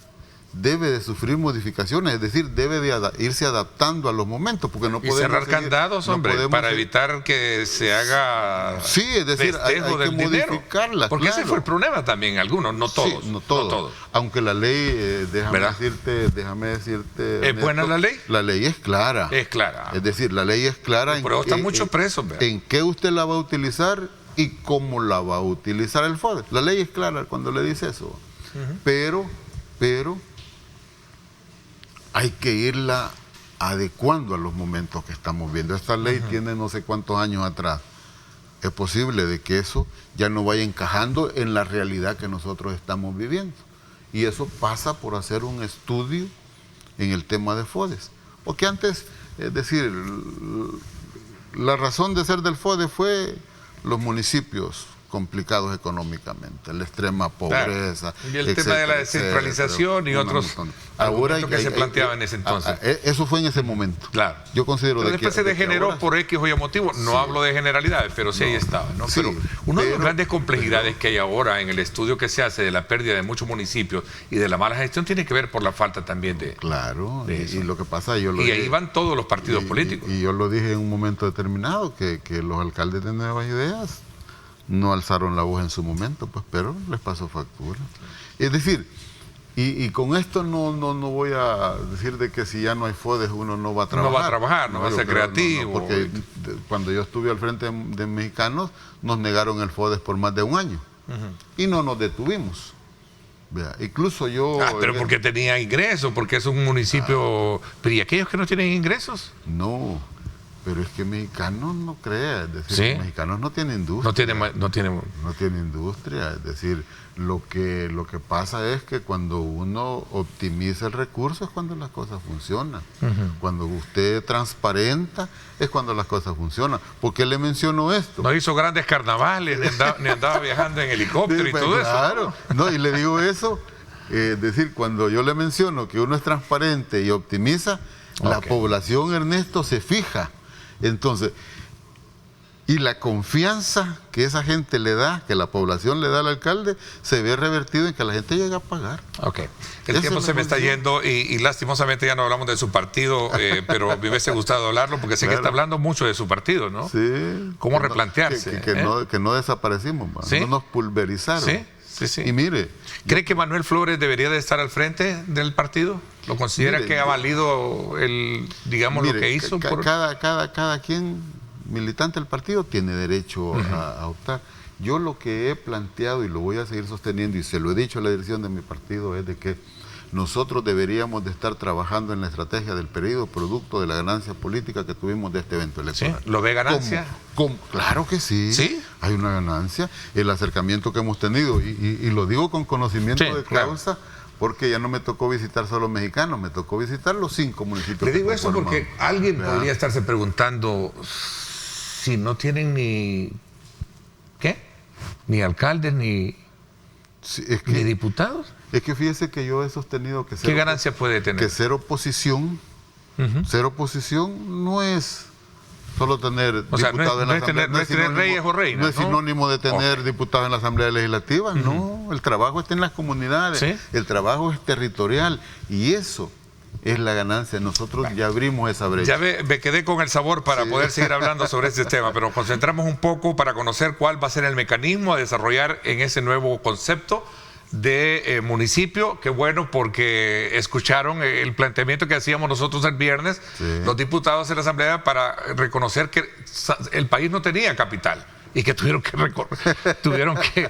debe de sufrir modificaciones, es decir, debe de irse adaptando a los momentos, porque no podemos cerrar candados, para evitar que se haga es decir, hay que modificarla, porque ese fue el problema también, algunos, no todos. No todos. Aunque la ley, déjame decirte, ¿es buena la ley? La ley es clara. Es clara. Es decir, la ley es clara. Pero están muchos presos. En qué usted la va a utilizar y cómo la va a utilizar el FODES. La ley es clara cuando le dice eso. Pero hay que irla adecuando a los momentos que estamos viendo. Esta ley tiene no sé cuántos años atrás. Es posible de que eso ya no vaya encajando en la realidad que nosotros estamos viviendo. Y eso pasa por hacer un estudio en el tema de FODES. Porque antes, es decir, la razón de ser del FODES fue los municipios complicados económicamente, la extrema pobreza. Claro. Y el tema de la descentralización y otros ahora que se planteaba en ese entonces. Eso fue en ese momento. Claro. Yo considero pero después se degeneró por X o Y motivo. No hablo de generalidades, pero sí ahí estaba, ¿no? Sí, pero una de las grandes complejidades que hay ahora en el estudio que se hace de la pérdida de muchos municipios y de la mala gestión tiene que ver por la falta también de... Claro, de y lo que pasa... Yo lo y dije, ahí van todos los partidos políticos. Y yo lo dije en un momento determinado, que los alcaldes de Nuevas Ideas no alzaron la voz en su momento, pues, pero les pasó factura. Es decir, y con esto no voy a decir de que si ya no hay FODES uno no va a trabajar. No va a trabajar, no va a ser creativo. Porque cuando yo estuve al frente de Mexicanos, nos negaron el FODES por más de un año. Y no nos detuvimos. Vea, incluso yo... pero porque tenía ingresos, porque es un municipio... Pero ¿y aquellos que no tienen ingresos? No, pero es que Mexicanos no crea, es decir, ¿sí? Mexicanos no tienen industria. No tiene industria, es decir, lo que pasa es que cuando uno optimiza el recurso es cuando las cosas funcionan. Cuando usted transparenta es cuando las cosas funcionan. ¿Por qué le menciono esto? No hizo grandes carnavales, ni andaba viajando en helicóptero y todo eso. Claro, no, y le digo eso, es decir, cuando yo le menciono que uno es transparente y optimiza, la población, Ernesto, se fija. Entonces, y la confianza que esa gente le da, que la población le da al alcalde, se ve revertido en que la gente llega a pagar. Ok. El tiempo se me está yendo y lastimosamente ya no hablamos de su partido, pero me hubiese gustado hablarlo porque sé que está hablando mucho de su partido, ¿no? Sí. ¿Cómo replantearse? Que no desaparecimos, ¿sí? No nos pulverizaron. Sí, sí, sí. Y mire... ¿Cree que Manuel Flores debería de estar al frente del partido? ¿Lo considera que ha valido lo que hizo? Cada quien, militante del partido, tiene derecho a optar. Yo lo que he planteado y lo voy a seguir sosteniendo y se lo he dicho a la dirección de mi partido es de que nosotros deberíamos de estar trabajando en la estrategia del periodo producto de la ganancia política que tuvimos de este evento electoral. ¿Sí? ¿Lo ve ganancia? Claro que sí. ¿Sí? Hay una ganancia. El acercamiento que hemos tenido, y lo digo con conocimiento de causa, claro. Porque ya no me tocó visitar solo Mexicanos, me tocó visitar los 5 municipios. Le digo eso porque alguien podría estarse preguntando si no tienen ni alcaldes ni diputados. Es que fíjese que yo he sostenido que ¿qué ganancia puede tener? Que ser oposición, ser oposición no es solo tener diputados en la Asamblea. No es tener reyes o reinas. No es sinónimo de tener diputados en la Asamblea Legislativa, no. El trabajo está en las comunidades, el trabajo es territorial y eso es la ganancia. Nosotros ya abrimos esa brecha. Ya me quedé con el sabor para poder seguir hablando sobre este tema, pero concentramos un poco para conocer cuál va a ser el mecanismo a desarrollar en ese nuevo concepto de municipio. Qué bueno, porque escucharon el planteamiento que hacíamos nosotros el viernes, los diputados en la Asamblea, para reconocer que el país no tenía capital y que tuvieron que hacer tuvieron que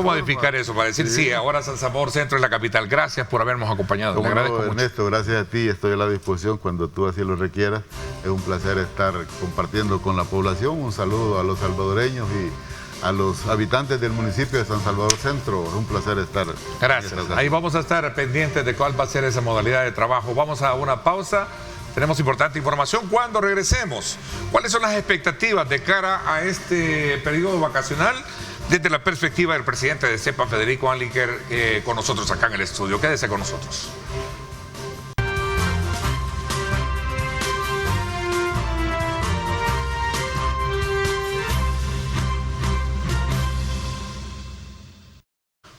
modificar eso para decir sí, ahora San Salvador Centro es la capital. Gracias por habernos acompañado. Le agradezco mucho. Ernesto, gracias a ti, estoy a la disposición cuando tú así lo requieras. Es un placer estar compartiendo con la población. Un saludo a los salvadoreños y a los habitantes del municipio de San Salvador Centro. Es un placer estar. Gracias. Ahí vamos a estar pendientes de cuál va a ser esa modalidad de trabajo. Vamos a una pausa. Tenemos importante información. Cuando regresemos, ¿cuáles son las expectativas de cara a este periodo vacacional desde la perspectiva del presidente de CEPA, Federico Anliker, con nosotros acá en el estudio? Quédese con nosotros.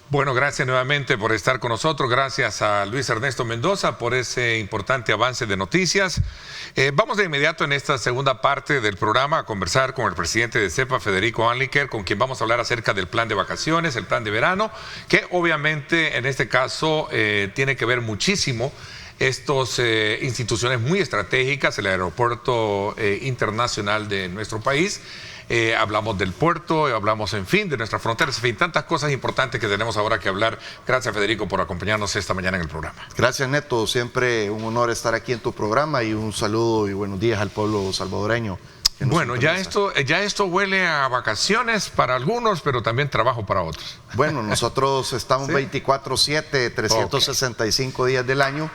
Bueno, gracias nuevamente por estar con nosotros. Gracias a Luis Ernesto Mendoza por ese importante avance de noticias. Vamos de inmediato en esta segunda parte del programa a conversar con el presidente de CEPA, Federico Anliker, con quien vamos a hablar acerca del plan de vacaciones, el plan de verano, que obviamente en este caso tiene que ver muchísimo estas instituciones muy estratégicas, el aeropuerto internacional de nuestro país. Hablamos del puerto, hablamos, en fin, de nuestras fronteras, en fin, tantas cosas importantes que tenemos ahora que hablar. Gracias, Federico, por acompañarnos esta mañana en el programa. Gracias, Neto. Siempre un honor estar aquí en tu programa y un saludo y buenos días al pueblo salvadoreño. Bueno, ya esto huele a vacaciones para algunos, pero también trabajo para otros. Bueno, nosotros estamos 24/7, 365 días del año.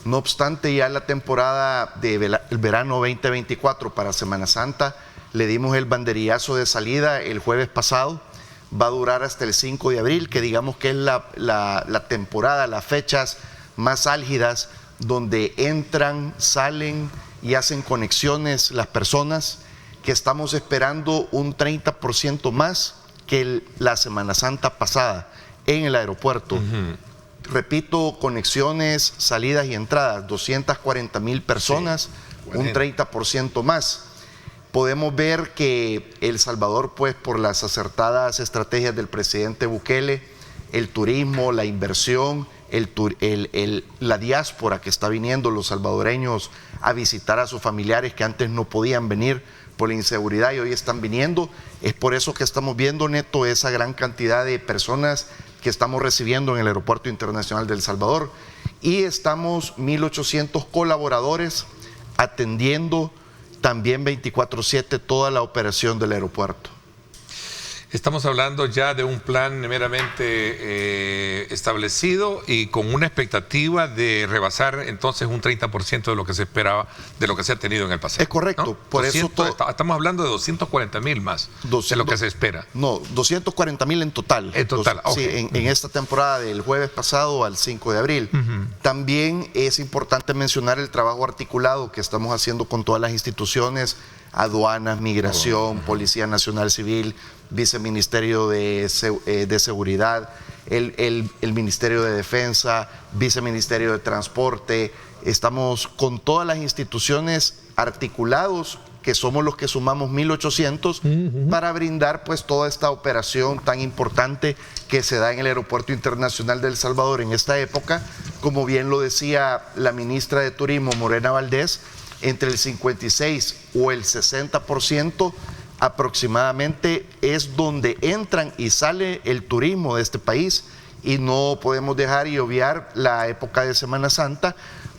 No obstante, ya la temporada del verano 2024 para Semana Santa, le dimos el banderillazo de salida el jueves pasado. Va a durar hasta el 5 de abril, que digamos que es la temporada, las fechas más álgidas, donde entran, salen y hacen conexiones las personas, que estamos esperando un 30% más que la Semana Santa pasada en el aeropuerto. Repito, conexiones, salidas y entradas, 240,000 personas, sí, un 30% más. Podemos ver que El Salvador, pues por las acertadas estrategias del presidente Bukele, el turismo, la inversión, la diáspora que está viniendo, los salvadoreños a visitar a sus familiares que antes no podían venir por la inseguridad y hoy están viniendo. Es por eso que estamos viendo, Neto, esa gran cantidad de personas que estamos recibiendo en el Aeropuerto Internacional de El Salvador, y estamos 1,800 colaboradores atendiendo también 24/7 toda la operación del aeropuerto. Estamos hablando ya de un plan meramente establecido y con una expectativa de rebasar entonces un 30% de lo que se esperaba, de lo que se ha tenido en el pasado. Es correcto. ¿No? Por 200, eso estamos hablando de 240,000 más de lo que se espera. No, 240,000 en total. En total, sí, en esta temporada del jueves pasado al 5 de abril. También es importante mencionar el trabajo articulado que estamos haciendo con todas las instituciones, aduanas, migración, Policía Nacional Civil, Viceministerio de Seguridad, el Ministerio de Defensa, Viceministerio de Transporte. Estamos con todas las instituciones articulados, que somos los que sumamos 1,800 para brindar pues toda esta operación tan importante que se da en el Aeropuerto Internacional de El Salvador en esta época. Como bien lo decía la ministra de Turismo, Morena Valdés, entre el 56 o el 60% aproximadamente es donde entran y sale el turismo de este país, y no podemos dejar y obviar la época de Semana Santa.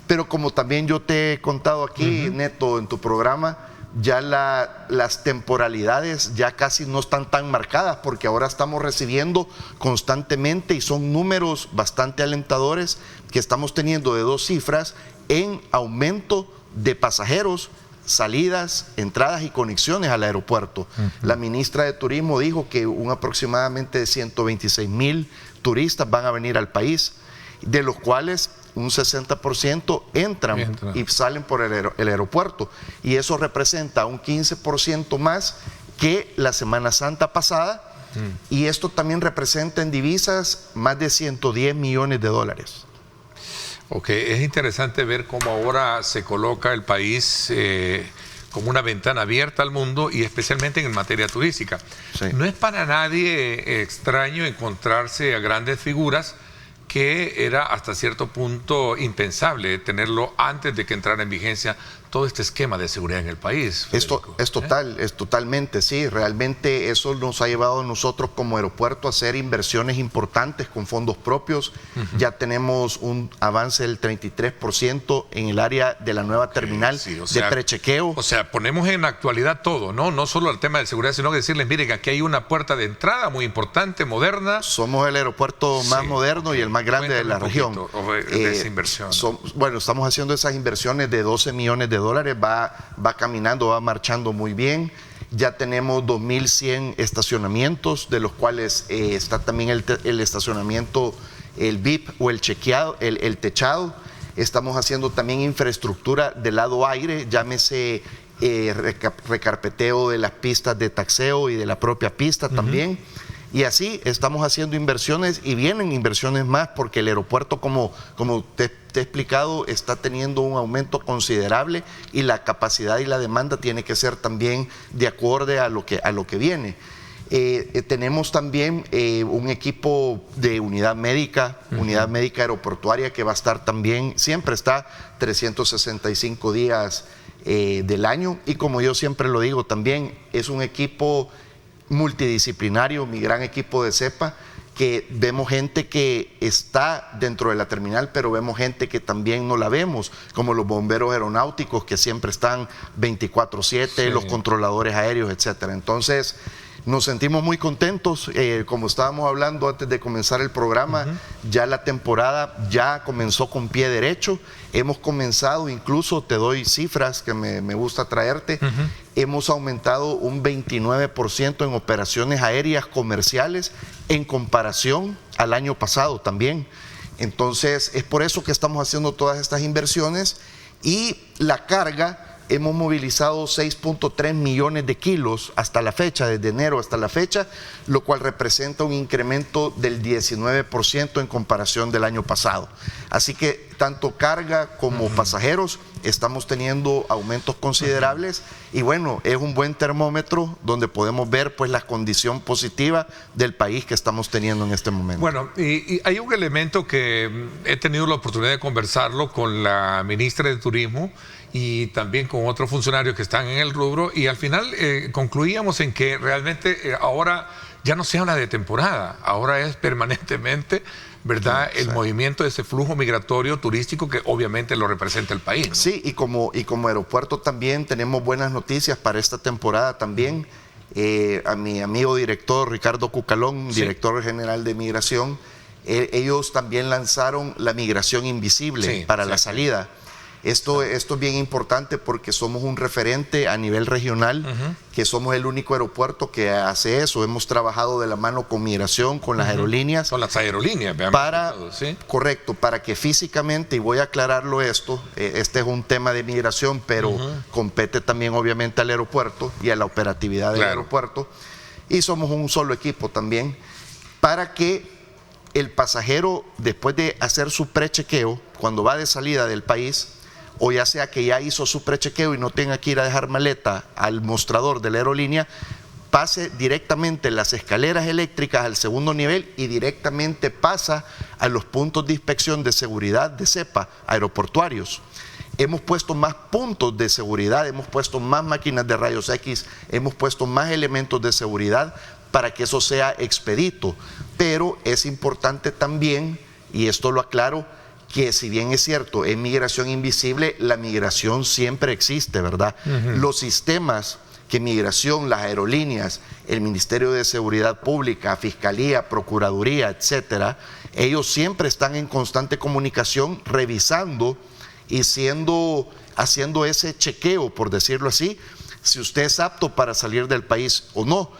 Pero como también yo te he contado aquí, Neto, en tu programa, ya las temporalidades ya casi no están tan marcadas, porque ahora estamos recibiendo constantemente, y son números bastante alentadores que estamos teniendo, de 2 cifras en aumento de pasajeros, salidas, entradas y conexiones al aeropuerto. La ministra de Turismo dijo que un aproximadamente de 126,000 turistas van a venir al país, de los cuales un 60% entran y salen por el aeropuerto, y eso representa un 15% más que la Semana Santa pasada, y esto también representa en divisas más de 110 millones de dólares. Ok, es interesante ver cómo ahora se coloca el país como una ventana abierta al mundo, y especialmente en materia turística. Sí. No es para nadie extraño encontrarse a grandes figuras que era hasta cierto punto impensable tenerlo antes de que entrara en vigencia todo este esquema de seguridad en el país. Esto es totalmente, sí. Realmente eso nos ha llevado a nosotros como aeropuerto a hacer inversiones importantes con fondos propios. Ya tenemos un avance del 33% en el área de la nueva terminal de prechequeo. O sea, ponemos en actualidad todo, ¿no? No solo el tema de seguridad, sino que decirles, miren, aquí hay una puerta de entrada muy importante, moderna. Somos el aeropuerto más moderno y el más grande de la región. De esa inversión. Bueno, estamos haciendo esas inversiones de 12 millones de dólares, va caminando, va marchando muy bien. Ya tenemos 2,100 estacionamientos, de los cuales está también el estacionamiento, el VIP o el techado. Estamos haciendo también infraestructura del lado aire, llámese recarpeteo de las pistas de taxeo y de la propia pista también. Y así estamos haciendo inversiones, y vienen inversiones más, porque el aeropuerto, como te he explicado, está teniendo un aumento considerable, y la capacidad y la demanda tiene que ser también de acorde a lo que viene. Tenemos también un equipo de unidad médica aeroportuaria, que va a estar también, siempre está 365 días del año, y como yo siempre lo digo también, es un equipo multidisciplinario, mi gran equipo de CEPA, que vemos gente que está dentro de la terminal, pero vemos gente que también no la vemos, como los bomberos aeronáuticos que siempre están 24/7, los controladores aéreos, etcétera. Entonces, nos sentimos muy contentos, como estábamos hablando antes de comenzar el programa, ya la temporada ya comenzó con pie derecho, hemos comenzado, incluso te doy cifras que me gusta traerte, hemos aumentado un 29% en operaciones aéreas comerciales en comparación al año pasado también. Entonces, es por eso que estamos haciendo todas estas inversiones y la carga. Hemos movilizado 6.3 millones de kilos hasta la fecha, desde enero hasta la fecha, lo cual representa un incremento del 19% en comparación del año pasado. Así que tanto carga como pasajeros estamos teniendo aumentos considerables y bueno, es un buen termómetro donde podemos ver pues la condición positiva del país que estamos teniendo en este momento. Bueno, y hay un elemento que he tenido la oportunidad de conversarlo con la ministra de Turismo y también con otros funcionarios que están en el rubro y al final concluíamos en que realmente ahora ya no se habla de temporada, ahora es permanentemente, ¿verdad? El movimiento de ese flujo migratorio turístico que obviamente lo representa el país, ¿no? Sí, y como aeropuerto también tenemos buenas noticias para esta temporada también. A mi amigo director Ricardo Cucalón, director general de Migración, ellos también lanzaron la migración invisible para la salida. Esto es bien importante porque somos un referente a nivel regional, que somos el único aeropuerto que hace eso. Hemos trabajado de la mano con Migración, con las aerolíneas. Con las aerolíneas, correcto, para que físicamente, y voy a aclararlo esto, este es un tema de migración, pero compete también obviamente al aeropuerto y a la operatividad del aeropuerto. Y somos un solo equipo también, para que el pasajero, después de hacer su prechequeo, cuando va de salida del país, o ya sea que ya hizo su prechequeo y no tenga que ir a dejar maleta al mostrador de la aerolínea, pase directamente las escaleras eléctricas al segundo nivel y directamente pasa a los puntos de inspección de seguridad de CEPA aeroportuarios. Hemos puesto más puntos de seguridad, hemos puesto más máquinas de rayos X, hemos puesto más elementos de seguridad para que eso sea expedito. Pero es importante también, y esto lo aclaro, que si bien es cierto, es migración invisible, la migración siempre existe, ¿verdad? Los sistemas que Migración, las aerolíneas, el Ministerio de Seguridad Pública, Fiscalía, Procuraduría, etcétera, ellos siempre están en constante comunicación, revisando y haciendo ese chequeo, por decirlo así, si usted es apto para salir del país o no.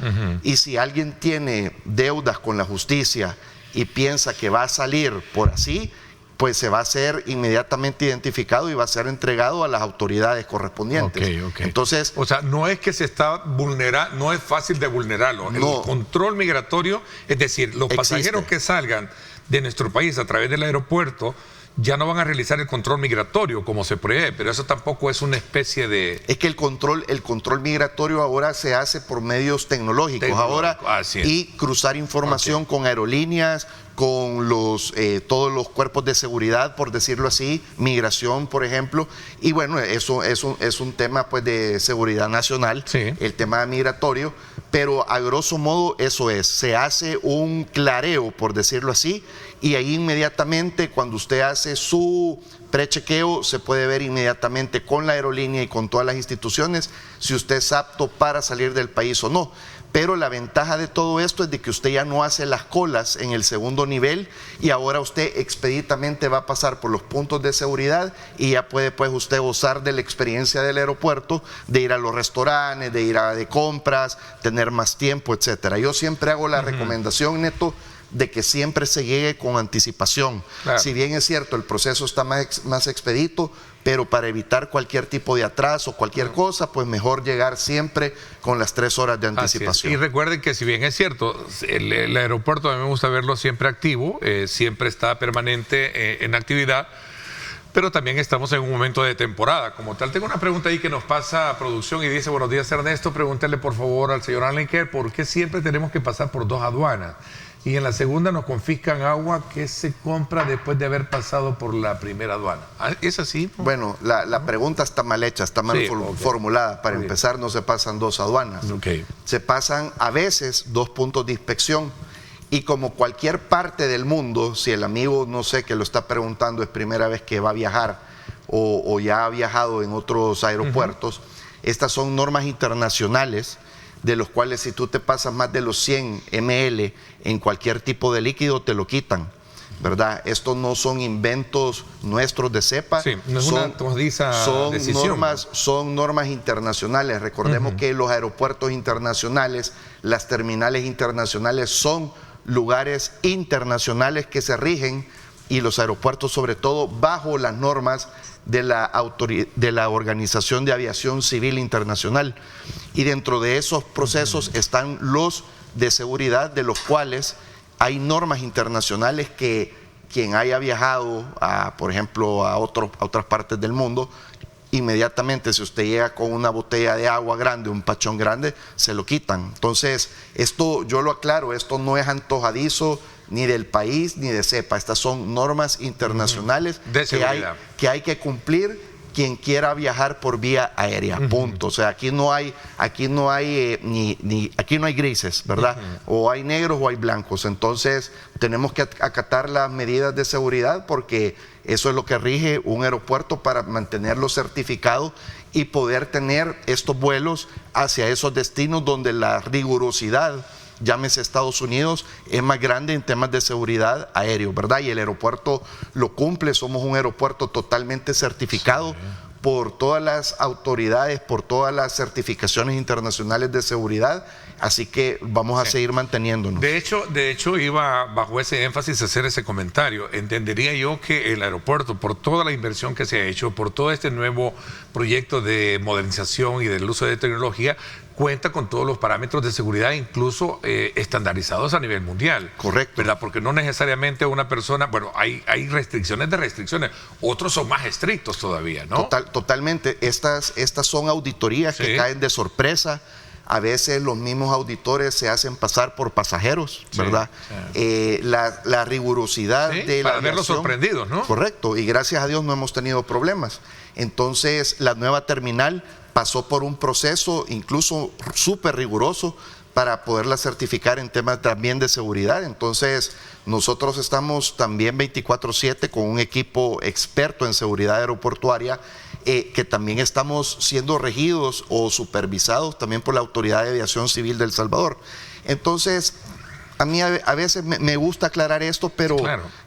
Y si alguien tiene deudas con la justicia y piensa que va a salir por así, pues se va a ser inmediatamente identificado y va a ser entregado a las autoridades correspondientes. Entonces, o sea, no es que se está vulnerando, no es fácil de vulnerarlo. No. El control migratorio, es decir, los pasajeros que salgan de nuestro país a través del aeropuerto ya no van a realizar el control migratorio como se prevé, pero eso tampoco es una especie de... Es que el control migratorio ahora se hace por medios tecnológicos y cruzar información con aerolíneas, con todos los cuerpos de seguridad, por decirlo así, Migración, por ejemplo, y bueno, eso es un tema pues de seguridad nacional, el tema migratorio, pero a grosso modo eso es, se hace un clareo, por decirlo así, y ahí inmediatamente cuando usted hace su prechequeo se puede ver inmediatamente con la aerolínea y con todas las instituciones si usted es apto para salir del país o no. Pero la ventaja de todo esto es de que usted ya no hace las colas en el segundo nivel y ahora usted expeditamente va a pasar por los puntos de seguridad y ya puede pues usted gozar de la experiencia del aeropuerto, de ir a los restaurantes, de ir de compras, tener más tiempo, etcétera. Yo siempre hago la recomendación, Neto, de que siempre se llegue con anticipación. Si bien es cierto, el proceso está más expedito, pero para evitar cualquier tipo de atraso, cualquier cosa, pues mejor llegar siempre con las 3 horas de anticipación. Y recuerden que si bien es cierto, el aeropuerto a mí me gusta verlo siempre activo, siempre está permanente en actividad, pero también estamos en un momento de temporada como tal. Tengo una pregunta ahí que nos pasa a producción y dice: buenos días, Ernesto, pregúntale por favor al señor Alenquer, ¿por qué siempre tenemos que pasar por 2 aduanas? Y en la segunda nos confiscan agua que se compra después de haber pasado por la primera aduana. ¿Es así? Bueno, la pregunta está mal hecha, está mal formulada. Para empezar, no se pasan 2 aduanas. Se pasan a veces 2 puntos de inspección. Y como cualquier parte del mundo, si el amigo, no sé, que lo está preguntando es primera vez que va a viajar o ya ha viajado en otros aeropuertos, estas son normas internacionales de los cuales si tú te pasas más de los 100 ml en cualquier tipo de líquido te lo quitan, ¿verdad? Estos no son inventos nuestros de CEPA, sí, no es una tomadiza decisión. Son normas internacionales. Recordemos que los aeropuertos internacionales, las terminales internacionales son lugares internacionales que se rigen, y los aeropuertos sobre todo bajo las normas de la Organización de Aviación Civil Internacional, y dentro de esos procesos están los de seguridad, de los cuales hay normas internacionales que quien haya viajado por ejemplo a otras partes del mundo, inmediatamente si usted llega con una botella de agua grande, un pachón grande, se lo quitan. Entonces esto, yo lo aclaro, esto no es antojadizo ni del país ni de CEPA. Estas son normas internacionales de seguridad que hay que cumplir quien quiera viajar por vía aérea, punto. O sea, aquí no hay grises, ¿verdad? O hay negros o hay blancos. Entonces tenemos que acatar las medidas de seguridad, porque eso es lo que rige un aeropuerto para mantenerlo certificado y poder tener estos vuelos hacia esos destinos donde la rigurosidad, llámese Estados Unidos, es más grande en temas de seguridad aéreo, ¿verdad? Y el aeropuerto lo cumple. Somos un aeropuerto totalmente certificado por todas las autoridades, por todas las certificaciones internacionales de seguridad, así que vamos a seguir manteniéndonos. De hecho, iba bajo ese énfasis a hacer ese comentario. Entendería yo que el aeropuerto, por toda la inversión que se ha hecho, por todo este nuevo proyecto de modernización y del uso de tecnología, cuenta con todos los parámetros de seguridad, incluso estandarizados a nivel mundial. Correcto. ¿Verdad? Porque no necesariamente una persona, bueno, hay restricciones de restricciones, otros son más estrictos todavía, ¿no? Totalmente. Estas son auditorías que caen de sorpresa. A veces los mismos auditores se hacen pasar por pasajeros, ¿verdad? Sí. La rigurosidad de la para verlos sorprendidos, ¿no? Correcto, y gracias a Dios no hemos tenido problemas. Entonces, la nueva terminal pasó por un proceso incluso súper riguroso para poderla certificar en temas también de seguridad. Entonces, nosotros estamos también 24/7 con un equipo experto en seguridad aeroportuaria, que también estamos siendo regidos o supervisados también por la Autoridad de Aviación Civil de El Salvador. Entonces, a mí a veces me gusta aclarar esto, pero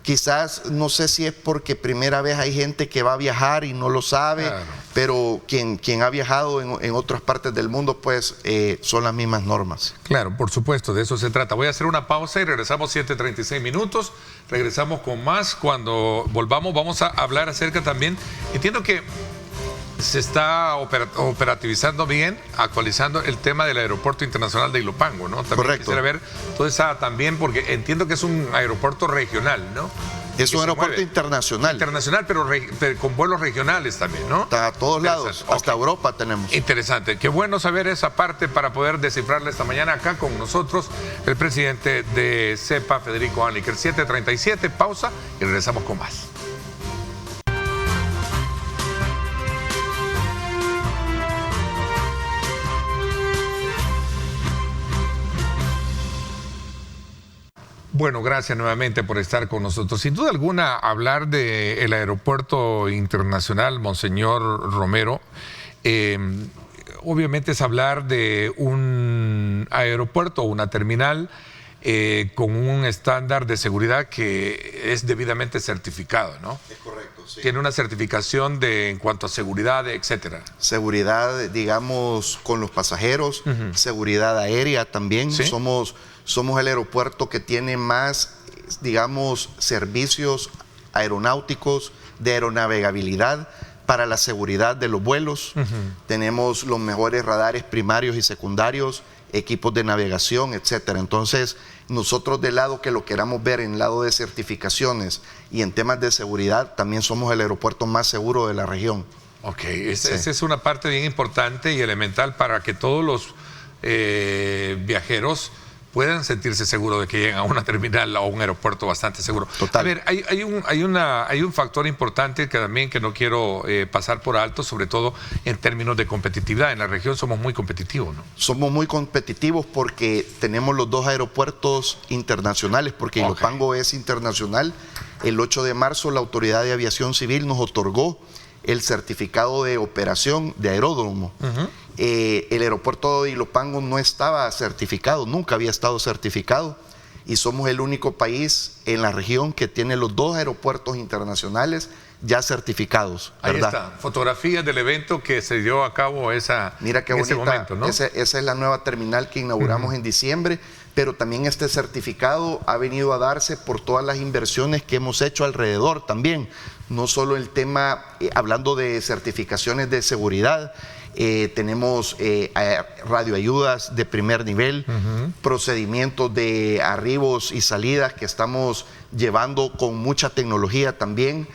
quizás no sé si es porque primera vez hay gente que va a viajar y no lo sabe, pero quien ha viajado en otras partes del mundo, pues son las mismas normas. Claro, por supuesto, de eso se trata. Voy a hacer una pausa y regresamos 7:36 minutos. Regresamos con más. Cuando volvamos vamos a hablar acerca también, entiendo que se está operativizando bien, actualizando el tema del aeropuerto internacional de Ilopango, ¿no? También correcto. Quisiera ver toda esa también, porque entiendo que es un aeropuerto regional, ¿no? Es un aeropuerto internacional. Internacional, pero con vuelos regionales también, ¿no? Está a todos lados, hasta Europa tenemos. Interesante. Qué bueno saber esa parte para poder descifrarla esta mañana acá con nosotros, el presidente de CEPA, Federico Anliker. 7:37, pausa y regresamos con más. Bueno, gracias nuevamente por estar con nosotros. Sin duda alguna, hablar del Aeropuerto Internacional Monseñor Romero, obviamente es hablar de un aeropuerto o una terminal con un estándar de seguridad que es debidamente certificado, ¿no? Es correcto, sí. Tiene una certificación en cuanto a seguridad, etcétera. Seguridad, digamos, con los pasajeros, seguridad aérea también. ¿Sí? Somos el aeropuerto que tiene más, digamos, servicios aeronáuticos de aeronavegabilidad para la seguridad de los vuelos. Tenemos los mejores radares primarios y secundarios, equipos de navegación, etcétera. Entonces, nosotros del lado que lo queramos ver, en el lado de certificaciones y en temas de seguridad, también somos el aeropuerto más seguro de la región. Ok, esa es una parte bien importante y elemental para que todos los viajeros puedan sentirse seguros de que llegan a una terminal o a un aeropuerto bastante seguro. Total. A ver, hay un factor importante que también que no quiero pasar por alto, sobre todo en términos de competitividad. En la región somos muy competitivos, ¿no? Somos muy competitivos porque tenemos los 2 aeropuertos internacionales, porque Ilopango es internacional. El 8 de marzo la Autoridad de Aviación Civil nos otorgó el certificado de operación de aeródromo. El aeropuerto de Ilopango no estaba certificado, nunca había estado certificado, y somos el único país en la región que tiene los 2 aeropuertos internacionales ya certificados, ¿verdad? Ahí está, fotografías del evento que se dio a cabo Mira qué en bonita, ese momento, ¿no? Esa es la nueva terminal que inauguramos en diciembre, pero también este certificado ha venido a darse por todas las inversiones que hemos hecho alrededor también, no solo el tema, hablando de certificaciones de seguridad, tenemos radioayudas de primer nivel, procedimientos de arribos y salidas que estamos llevando con mucha tecnología también,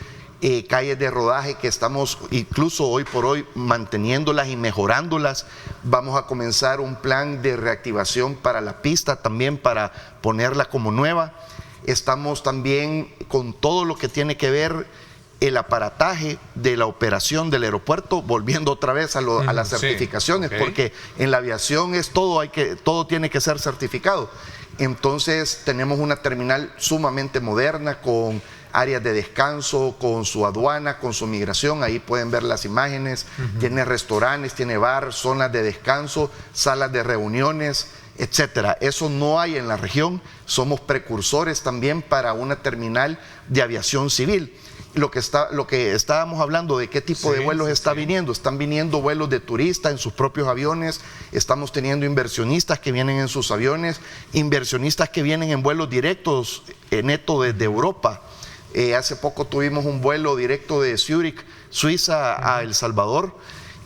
calles de rodaje que estamos incluso hoy por hoy manteniéndolas y mejorándolas. Vamos a comenzar un plan de reactivación para la pista también, para ponerla como nueva. Estamos también con todo lo que tiene que ver el aparataje de la operación del aeropuerto, volviendo otra vez a las certificaciones, porque en la aviación es todo tiene que ser certificado. Entonces tenemos una terminal sumamente moderna con áreas de descanso, con su aduana, con su migración, ahí pueden ver las imágenes, tiene restaurantes, tiene bar, zonas de descanso, salas de reuniones, etcétera. Eso no hay en la región, somos precursores también para una terminal de aviación civil. Lo que estábamos hablando de qué tipo de vuelos viniendo, están viniendo vuelos de turistas en sus propios aviones, estamos teniendo inversionistas que vienen en sus aviones, inversionistas que vienen en vuelos directos neto desde Europa. Hace poco tuvimos un vuelo directo de Zúrich, Suiza, a El Salvador.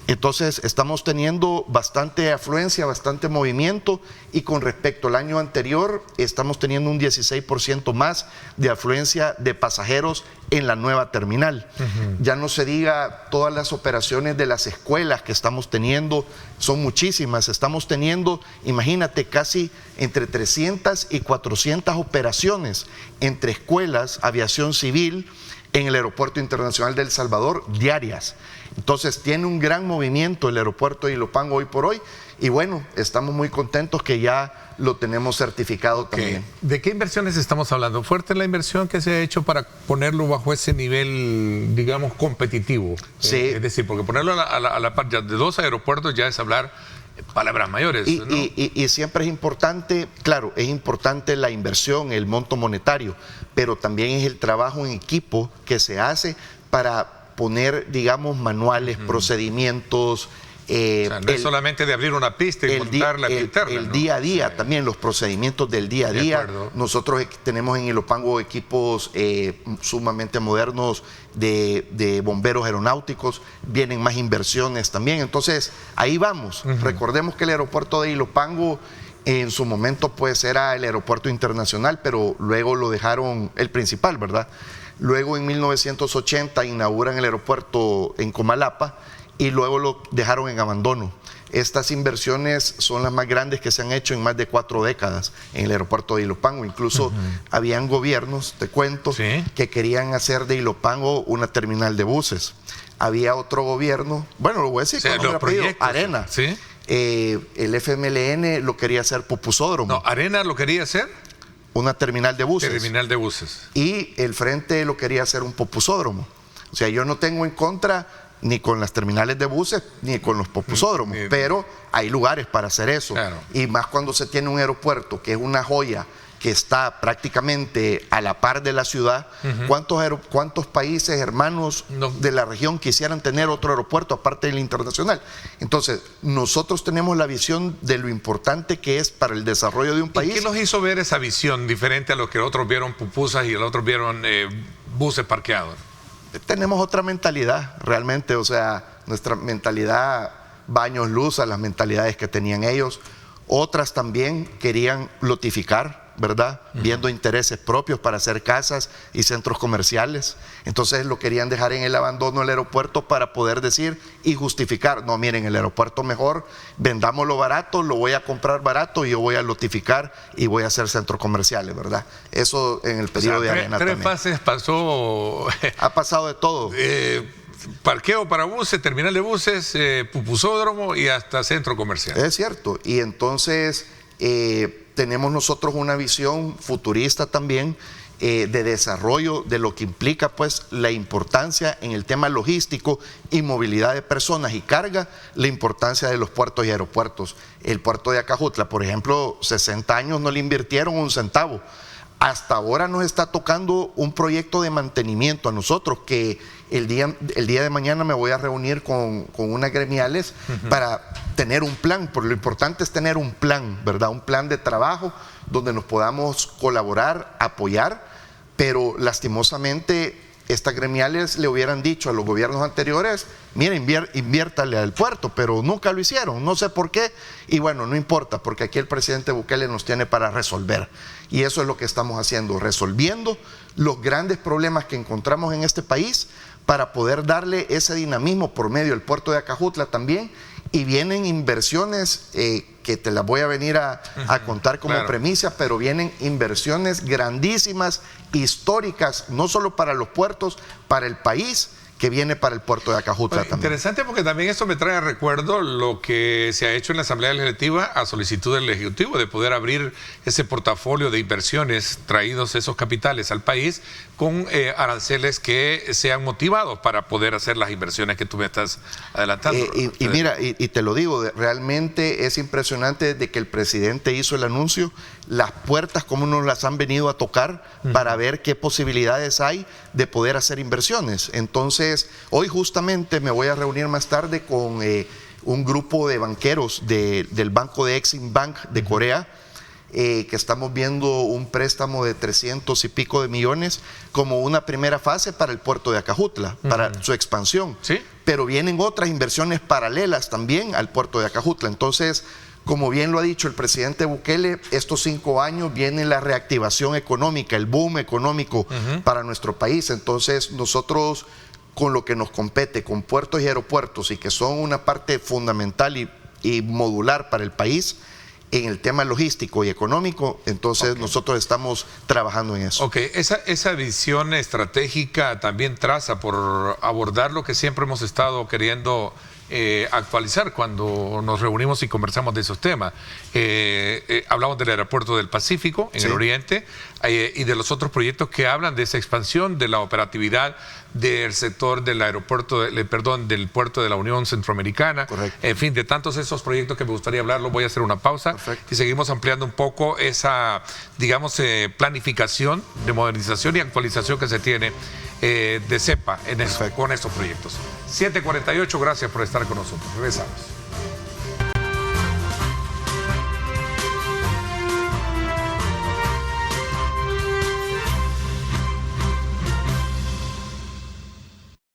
Entonces estamos teniendo bastante afluencia, bastante movimiento, y con respecto al año anterior estamos teniendo un 16% más de afluencia de pasajeros en la nueva terminal. Ya no se diga todas las operaciones de las escuelas que estamos teniendo, son muchísimas. Estamos teniendo, imagínate, casi entre 300 y 400 operaciones entre escuelas, aviación civil, en el Aeropuerto Internacional de El Salvador diarias. Entonces tiene un gran movimiento el aeropuerto de Ilopango hoy por hoy, y bueno, estamos muy contentos que ya lo tenemos certificado también. ¿De qué inversiones estamos hablando? ¿Fuerte la inversión que se ha hecho para ponerlo bajo ese nivel, digamos, competitivo? Sí. Es decir, porque ponerlo a la par de 2 aeropuertos ya es hablar palabras mayores, ¿no? Y siempre es importante, claro, es importante la inversión, el monto monetario, pero también es el trabajo en equipo que se hace para poner, digamos, manuales, procedimientos. O sea, no es solamente de abrir una pista y montarla interna. El día a día, también los procedimientos del día a día. Nosotros tenemos en Ilopango equipos sumamente modernos de bomberos aeronáuticos, vienen más inversiones también. Entonces, ahí vamos. Recordemos que el aeropuerto de Ilopango en su momento pues era el aeropuerto internacional, pero luego lo dejaron el principal, ¿verdad? Luego en 1980 inauguran el aeropuerto en Comalapa y luego lo dejaron en abandono. Estas inversiones son las más grandes que se han hecho en más de 4 décadas en el aeropuerto de Ilopango. Incluso habían gobiernos, te cuento, que querían hacer de Ilopango una terminal de buses. Había otro gobierno, bueno, lo voy a decir, Arena. ¿Sí? El FMLN lo quería hacer Pupusódromo. No, Arena lo quería hacer una terminal de buses. Terminal de buses. Y el Frente lo quería hacer un popusódromo. O sea, yo no tengo en contra ni con las terminales de buses ni con los popusódromos, pero hay lugares para hacer eso. Claro. Y más cuando se tiene un aeropuerto que es una joya, que está prácticamente a la par de la ciudad. ¿Cuántos países hermanos de la región quisieran tener otro aeropuerto aparte del internacional? Entonces, nosotros tenemos la visión de lo importante que es para el desarrollo de un país. ¿Y qué nos hizo ver esa visión diferente a lo que otros vieron pupusas y los otros vieron buses parqueados? Tenemos otra mentalidad, realmente, o sea, nuestra mentalidad va años luz a las mentalidades que tenían ellos. Otras también querían lotificar ¿verdad? Viendo intereses propios para hacer casas y centros comerciales. Entonces lo querían dejar en el abandono del aeropuerto para poder decir y justificar, no, miren, el aeropuerto mejor, vendámoslo barato, lo voy a comprar barato y yo voy a lotificar y voy a hacer centros comerciales, ¿verdad? Eso en el periodo de Arena tres también. fases pasó. Ha pasado de todo. Parqueo para buses, terminal de buses, pupusódromo y hasta centro comercial. Es cierto. Y entonces tenemos nosotros una visión futurista también de desarrollo de lo que implica pues la importancia en el tema logístico y movilidad de personas y carga, la importancia de los puertos y aeropuertos. El puerto de Acajutla, por ejemplo, 60 años no le invirtieron un centavo. Hasta ahora nos está tocando un proyecto de mantenimiento a nosotros, que el día de mañana me voy a reunir con unas gremiales para tener un plan, porque lo importante es tener un plan, ¿verdad? Un plan de trabajo donde nos podamos colaborar, apoyar, pero lastimosamente estas gremiales le hubieran dicho a los gobiernos anteriores, mira, inviértale al puerto, pero nunca lo hicieron, no sé por qué, y bueno, no importa, porque aquí el presidente Bukele nos tiene para resolver, y eso es lo que estamos haciendo, resolviendo los grandes problemas que encontramos en este país para poder darle ese dinamismo por medio del puerto de Acajutla también, y vienen inversiones que te las voy a venir a contar como premisa, pero vienen inversiones grandísimas, históricas, no solo para los puertos, para el país, que viene para el puerto de Acajutla también. Interesante, porque también esto me trae a recuerdo lo que se ha hecho en la Asamblea Legislativa a solicitud del Ejecutivo de poder abrir ese portafolio de inversiones traídos esos capitales al país con aranceles que sean motivados para poder hacer las inversiones que tú me estás adelantando. Y mira, y te lo digo, realmente es impresionante de que el presidente hizo el anuncio, las puertas como nos las han venido a tocar para ver qué posibilidades hay de poder hacer inversiones. Entonces, hoy justamente me voy a reunir más tarde con un grupo de banqueros del banco de Exim Bank de Corea, que estamos viendo un préstamo de 300 y pico de millones como una primera fase para el puerto de Acajutla, para su expansión. ¿Sí? Pero vienen otras inversiones paralelas también al puerto de Acajutla. Entonces, como bien lo ha dicho el presidente Bukele, estos 5 años viene la reactivación económica, el boom económico para nuestro país. Entonces, nosotros, con lo que nos compete, con puertos y aeropuertos, y que son una parte fundamental y modular para el país, en el tema logístico y económico, entonces nosotros estamos trabajando en eso. Ok, esa visión estratégica también traza por abordar lo que siempre hemos estado queriendo actualizar cuando nos reunimos y conversamos de esos temas. Hablamos del aeropuerto del Pacífico en el Oriente y de los otros proyectos que hablan de esa expansión, de la operatividad del sector del aeropuerto, del puerto de la Unión Centroamericana. Correcto. En fin, de tantos esos proyectos que me gustaría hablarlo, voy a hacer una pausa. Perfecto. Y seguimos ampliando un poco esa, digamos, planificación de modernización y actualización que se tiene de CEPA en eso, con estos proyectos. 7:48, gracias por estar con nosotros. Regresamos.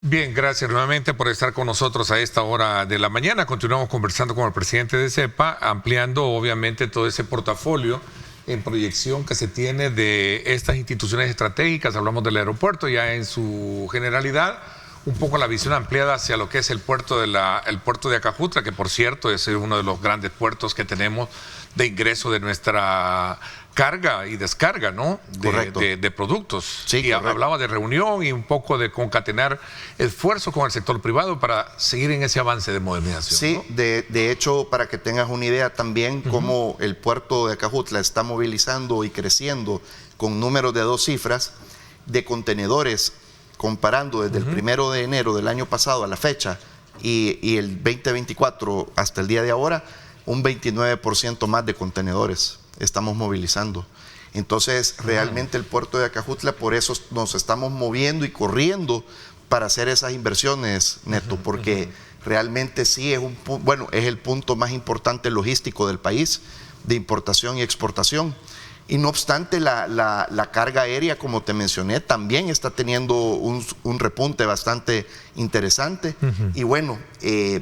Bien, gracias nuevamente por estar con nosotros a esta hora de la mañana. Continuamos conversando con el presidente de CEPA, ampliando obviamente todo ese portafolio en proyección que se tiene de estas instituciones estratégicas. Hablamos del aeropuerto ya en su generalidad, un poco la visión ampliada hacia lo que es el puerto de Acajutla, que por cierto es uno de los grandes puertos que tenemos de ingreso de nuestra carga y descarga, ¿no? De productos. Sí, y hablaba de reunión y un poco de concatenar esfuerzos con el sector privado para seguir en ese avance de modernización. Sí, ¿no? de hecho, para que tengas una idea también cómo el puerto de Acajutla está movilizando y creciendo con números de 2 cifras de contenedores, comparando desde el 1 de enero del año pasado a la fecha y el 2024 hasta el día de ahora, un 29% más de contenedores estamos movilizando. Entonces, realmente el puerto de Acajutla, por eso nos estamos moviendo y corriendo para hacer esas inversiones, Neto, porque realmente sí es es el punto más importante logístico del país, de importación y exportación. Y no obstante, la carga aérea, como te mencioné, también está teniendo un repunte bastante interesante. Y bueno,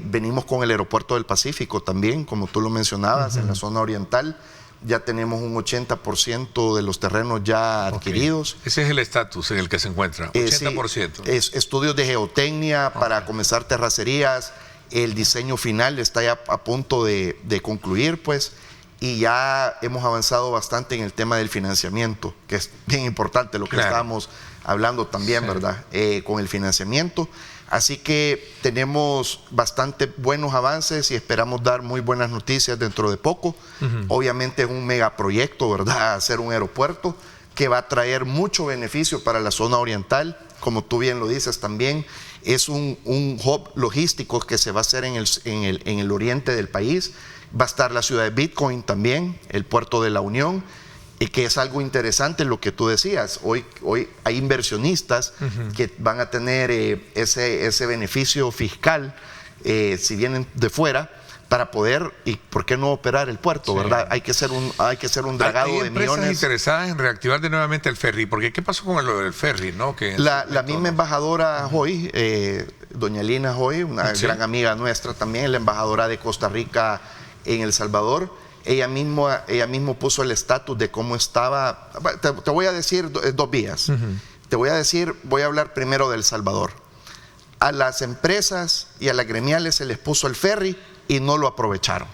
venimos con el aeropuerto del Pacífico también, como tú lo mencionabas, en la zona oriental. ya tenemos un 80% de los terrenos ya adquiridos. Ese es el estatus en el que se encuentra, 80%. Sí, estudios de geotecnia para comenzar terracerías, el diseño final está ya a punto de concluir, pues, y ya hemos avanzado bastante en el tema del financiamiento, que es bien importante lo que estábamos hablando también, ¿verdad? Con el financiamiento. Así que tenemos bastante buenos avances y esperamos dar muy buenas noticias dentro de poco. Obviamente es un megaproyecto, ¿verdad? Hacer un aeropuerto que va a traer mucho beneficio para la zona oriental. Como tú bien lo dices también, es un hub logístico que se va a hacer en el oriente del país. Va a estar la ciudad de Bitcoin también, el puerto de la Unión, y que es algo interesante lo que tú decías. Hoy hay inversionistas que van a tener ese beneficio fiscal si vienen de fuera para poder, y por qué no operar el puerto, ¿verdad? Hay que ser un dragado de millones. Hay empresas interesadas en reactivar de nuevamente el ferry, porque ¿qué pasó con el ferry, no? Que la misma embajadora Hoy, doña Lina Hoy, una gran amiga nuestra también, la embajadora de Costa Rica en El Salvador, ella mismo puso el estatus de cómo estaba. Te voy a decir dos vías. Voy a hablar primero de El Salvador. A las empresas y a las gremiales se les puso el ferry y no lo aprovecharon.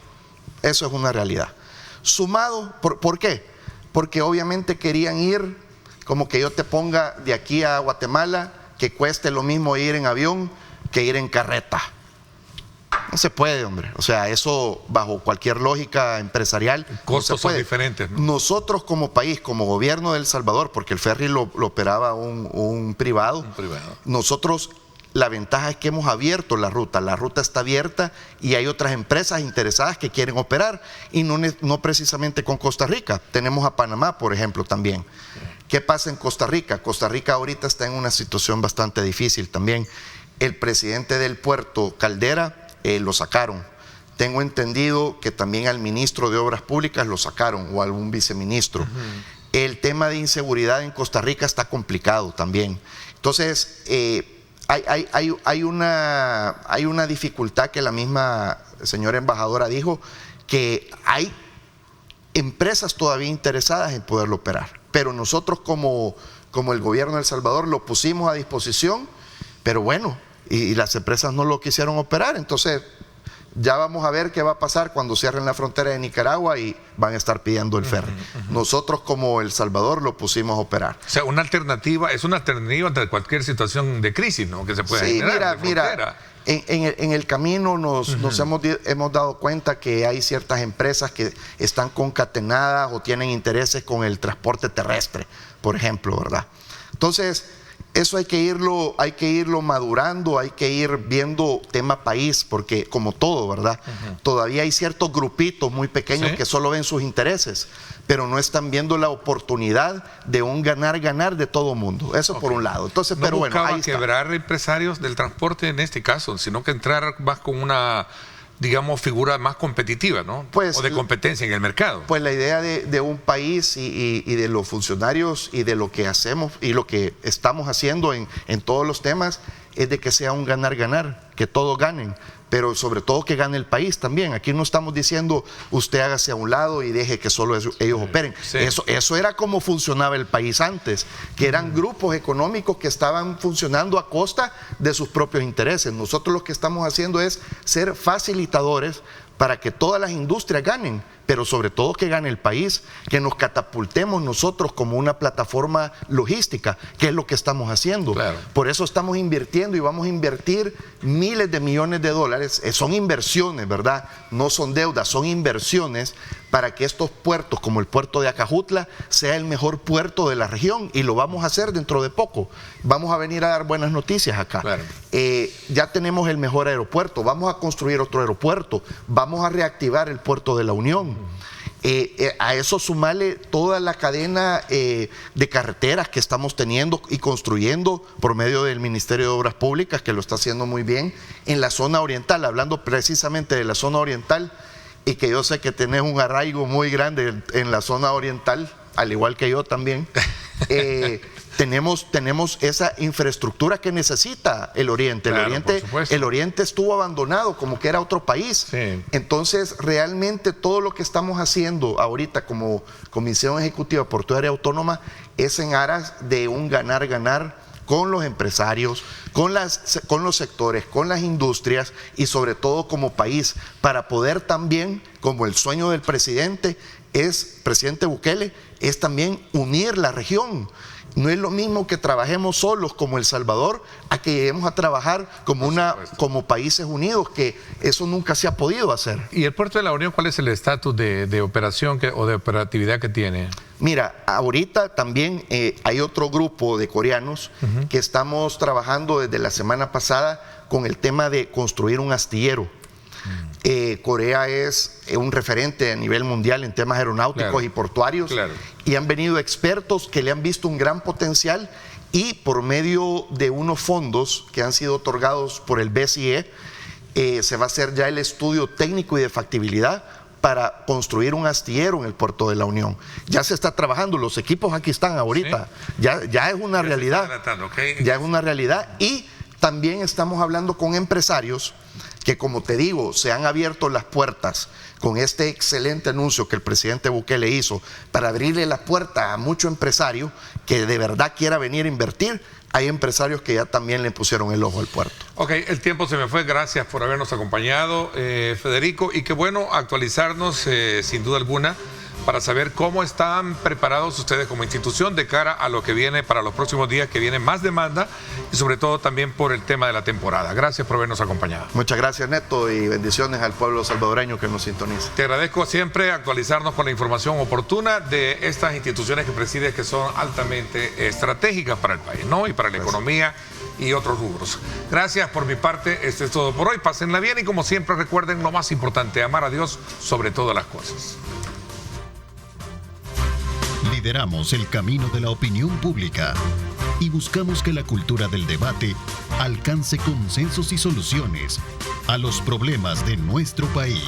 Eso es una realidad. Sumado, ¿por qué? Porque obviamente querían ir, como que yo te ponga de aquí a Guatemala, que cueste lo mismo ir en avión que ir en carreta. No se puede, hombre. O sea, eso bajo cualquier lógica empresarial. Costos son diferentes, ¿no? Nosotros como país, como gobierno de El Salvador, porque el ferry lo operaba un privado. Nosotros, la ventaja es que hemos abierto la ruta. La ruta está abierta y hay otras empresas interesadas que quieren operar y no precisamente con Costa Rica. Tenemos a Panamá, por ejemplo, también. ¿Qué pasa en Costa Rica? Costa Rica ahorita está en una situación bastante difícil también. El presidente del puerto, Caldera, lo sacaron. Tengo entendido que también al ministro de Obras Públicas lo sacaron o algún viceministro. El tema de inseguridad en Costa Rica está complicado también. Entonces, hay una dificultad que la misma señora embajadora dijo, que hay empresas todavía interesadas en poderlo operar. Pero nosotros como el gobierno de El Salvador lo pusimos a disposición, pero bueno, y las empresas no lo quisieron operar. Entonces ya vamos a ver qué va a pasar cuando cierren la frontera de Nicaragua y van a estar pidiendo el ferry. Nosotros como El Salvador lo pusimos a operar. O sea, es una alternativa ante cualquier situación de crisis, ¿no? Que se pueda generar. Mira, en el camino nos hemos dado cuenta que hay ciertas empresas que están concatenadas o tienen intereses con el transporte terrestre, por ejemplo, ¿verdad? Entonces, eso hay que irlo madurando, hay que ir viendo tema país, porque como todo, ¿verdad? Todavía hay ciertos grupitos muy pequeños que solo ven sus intereses, pero no están viendo la oportunidad de un ganar-ganar de todo mundo. Eso por un lado. Entonces, no buscaba quebrar empresarios del transporte en este caso, sino que entrar más con una, digamos, figura más competitiva, ¿no? Pues, o de competencia en el mercado. Pues la idea de un país y de los funcionarios y de lo que hacemos y lo que estamos haciendo en todos los temas es de que sea un ganar-ganar, que todos ganen, pero sobre todo que gane el país también. Aquí no estamos diciendo usted hágase a un lado y deje que solo ellos operen. Eso era como funcionaba el país antes, que eran grupos económicos que estaban funcionando a costa de sus propios intereses. Nosotros lo que estamos haciendo es ser facilitadores para que todas las industrias ganen, pero sobre todo que gane el país, que nos catapultemos nosotros como una plataforma logística, que es lo que estamos haciendo. Claro. Por eso estamos invirtiendo y vamos a invertir miles de millones de dólares. Son inversiones, ¿verdad? No son deudas, son inversiones para que estos puertos, como el puerto de Acajutla, sea el mejor puerto de la región, y lo vamos a hacer dentro de poco. Vamos a venir a dar buenas noticias acá. Claro. Ya tenemos el mejor aeropuerto, vamos a construir otro aeropuerto, vamos a reactivar el puerto de la Unión. A eso sumarle toda la cadena de carreteras que estamos teniendo y construyendo por medio del Ministerio de Obras Públicas, que lo está haciendo muy bien en la zona oriental, hablando precisamente de la zona oriental, y que yo sé que tenés un arraigo muy grande en la zona oriental, al igual que yo también. tenemos esa infraestructura que necesita el Oriente. Claro, El Oriente estuvo abandonado como que era otro país. Sí. Entonces, realmente todo lo que estamos haciendo ahorita como Comisión Ejecutiva Portuaria Autónoma es en aras de un ganar-ganar con los empresarios, con los sectores, con las industrias y sobre todo como país, para poder también, como el sueño del presidente Bukele, es también unir la región. No es lo mismo que trabajemos solos como El Salvador a que lleguemos a trabajar como países unidos, que eso nunca se ha podido hacer. ¿Y el Puerto de la Unión cuál es el estatus de operación o de operatividad que tiene? Mira, ahorita también hay otro grupo de coreanos que estamos trabajando desde la semana pasada con el tema de construir un astillero. Corea es un referente a nivel mundial en temas aeronáuticos y portuarios, y han venido expertos que le han visto un gran potencial, y por medio de unos fondos que han sido otorgados por el BCE se va a hacer ya el estudio técnico y de factibilidad para construir un astillero en el Puerto de la Unión. Ya se está trabajando, los equipos aquí están ahorita, ¿sí? ya es una realidad, ya es una realidad, y también estamos hablando con empresarios que, como te digo, se han abierto las puertas con este excelente anuncio que el presidente Bukele hizo para abrirle la puerta a mucho empresario que de verdad quiera venir a invertir. Hay empresarios que ya también le pusieron el ojo al puerto. Ok, el tiempo se me fue. Gracias por habernos acompañado, Federico. Y qué bueno actualizarnos, sin duda alguna, para saber cómo están preparados ustedes como institución de cara a lo que viene para los próximos días, que viene más demanda y sobre todo también por el tema de la temporada. Gracias por habernos acompañado. Muchas gracias, Neto, y bendiciones al pueblo salvadoreño que nos sintoniza. Te agradezco siempre actualizarnos con la información oportuna de estas instituciones que presides, que son altamente estratégicas para el país, ¿no? Y para la economía y otros rubros. Gracias por mi parte. Esto es todo por hoy. Pásenla bien y, como siempre, recuerden lo más importante: amar a Dios sobre todas las cosas. Lideramos el camino de la opinión pública y buscamos que la cultura del debate alcance consensos y soluciones a los problemas de nuestro país.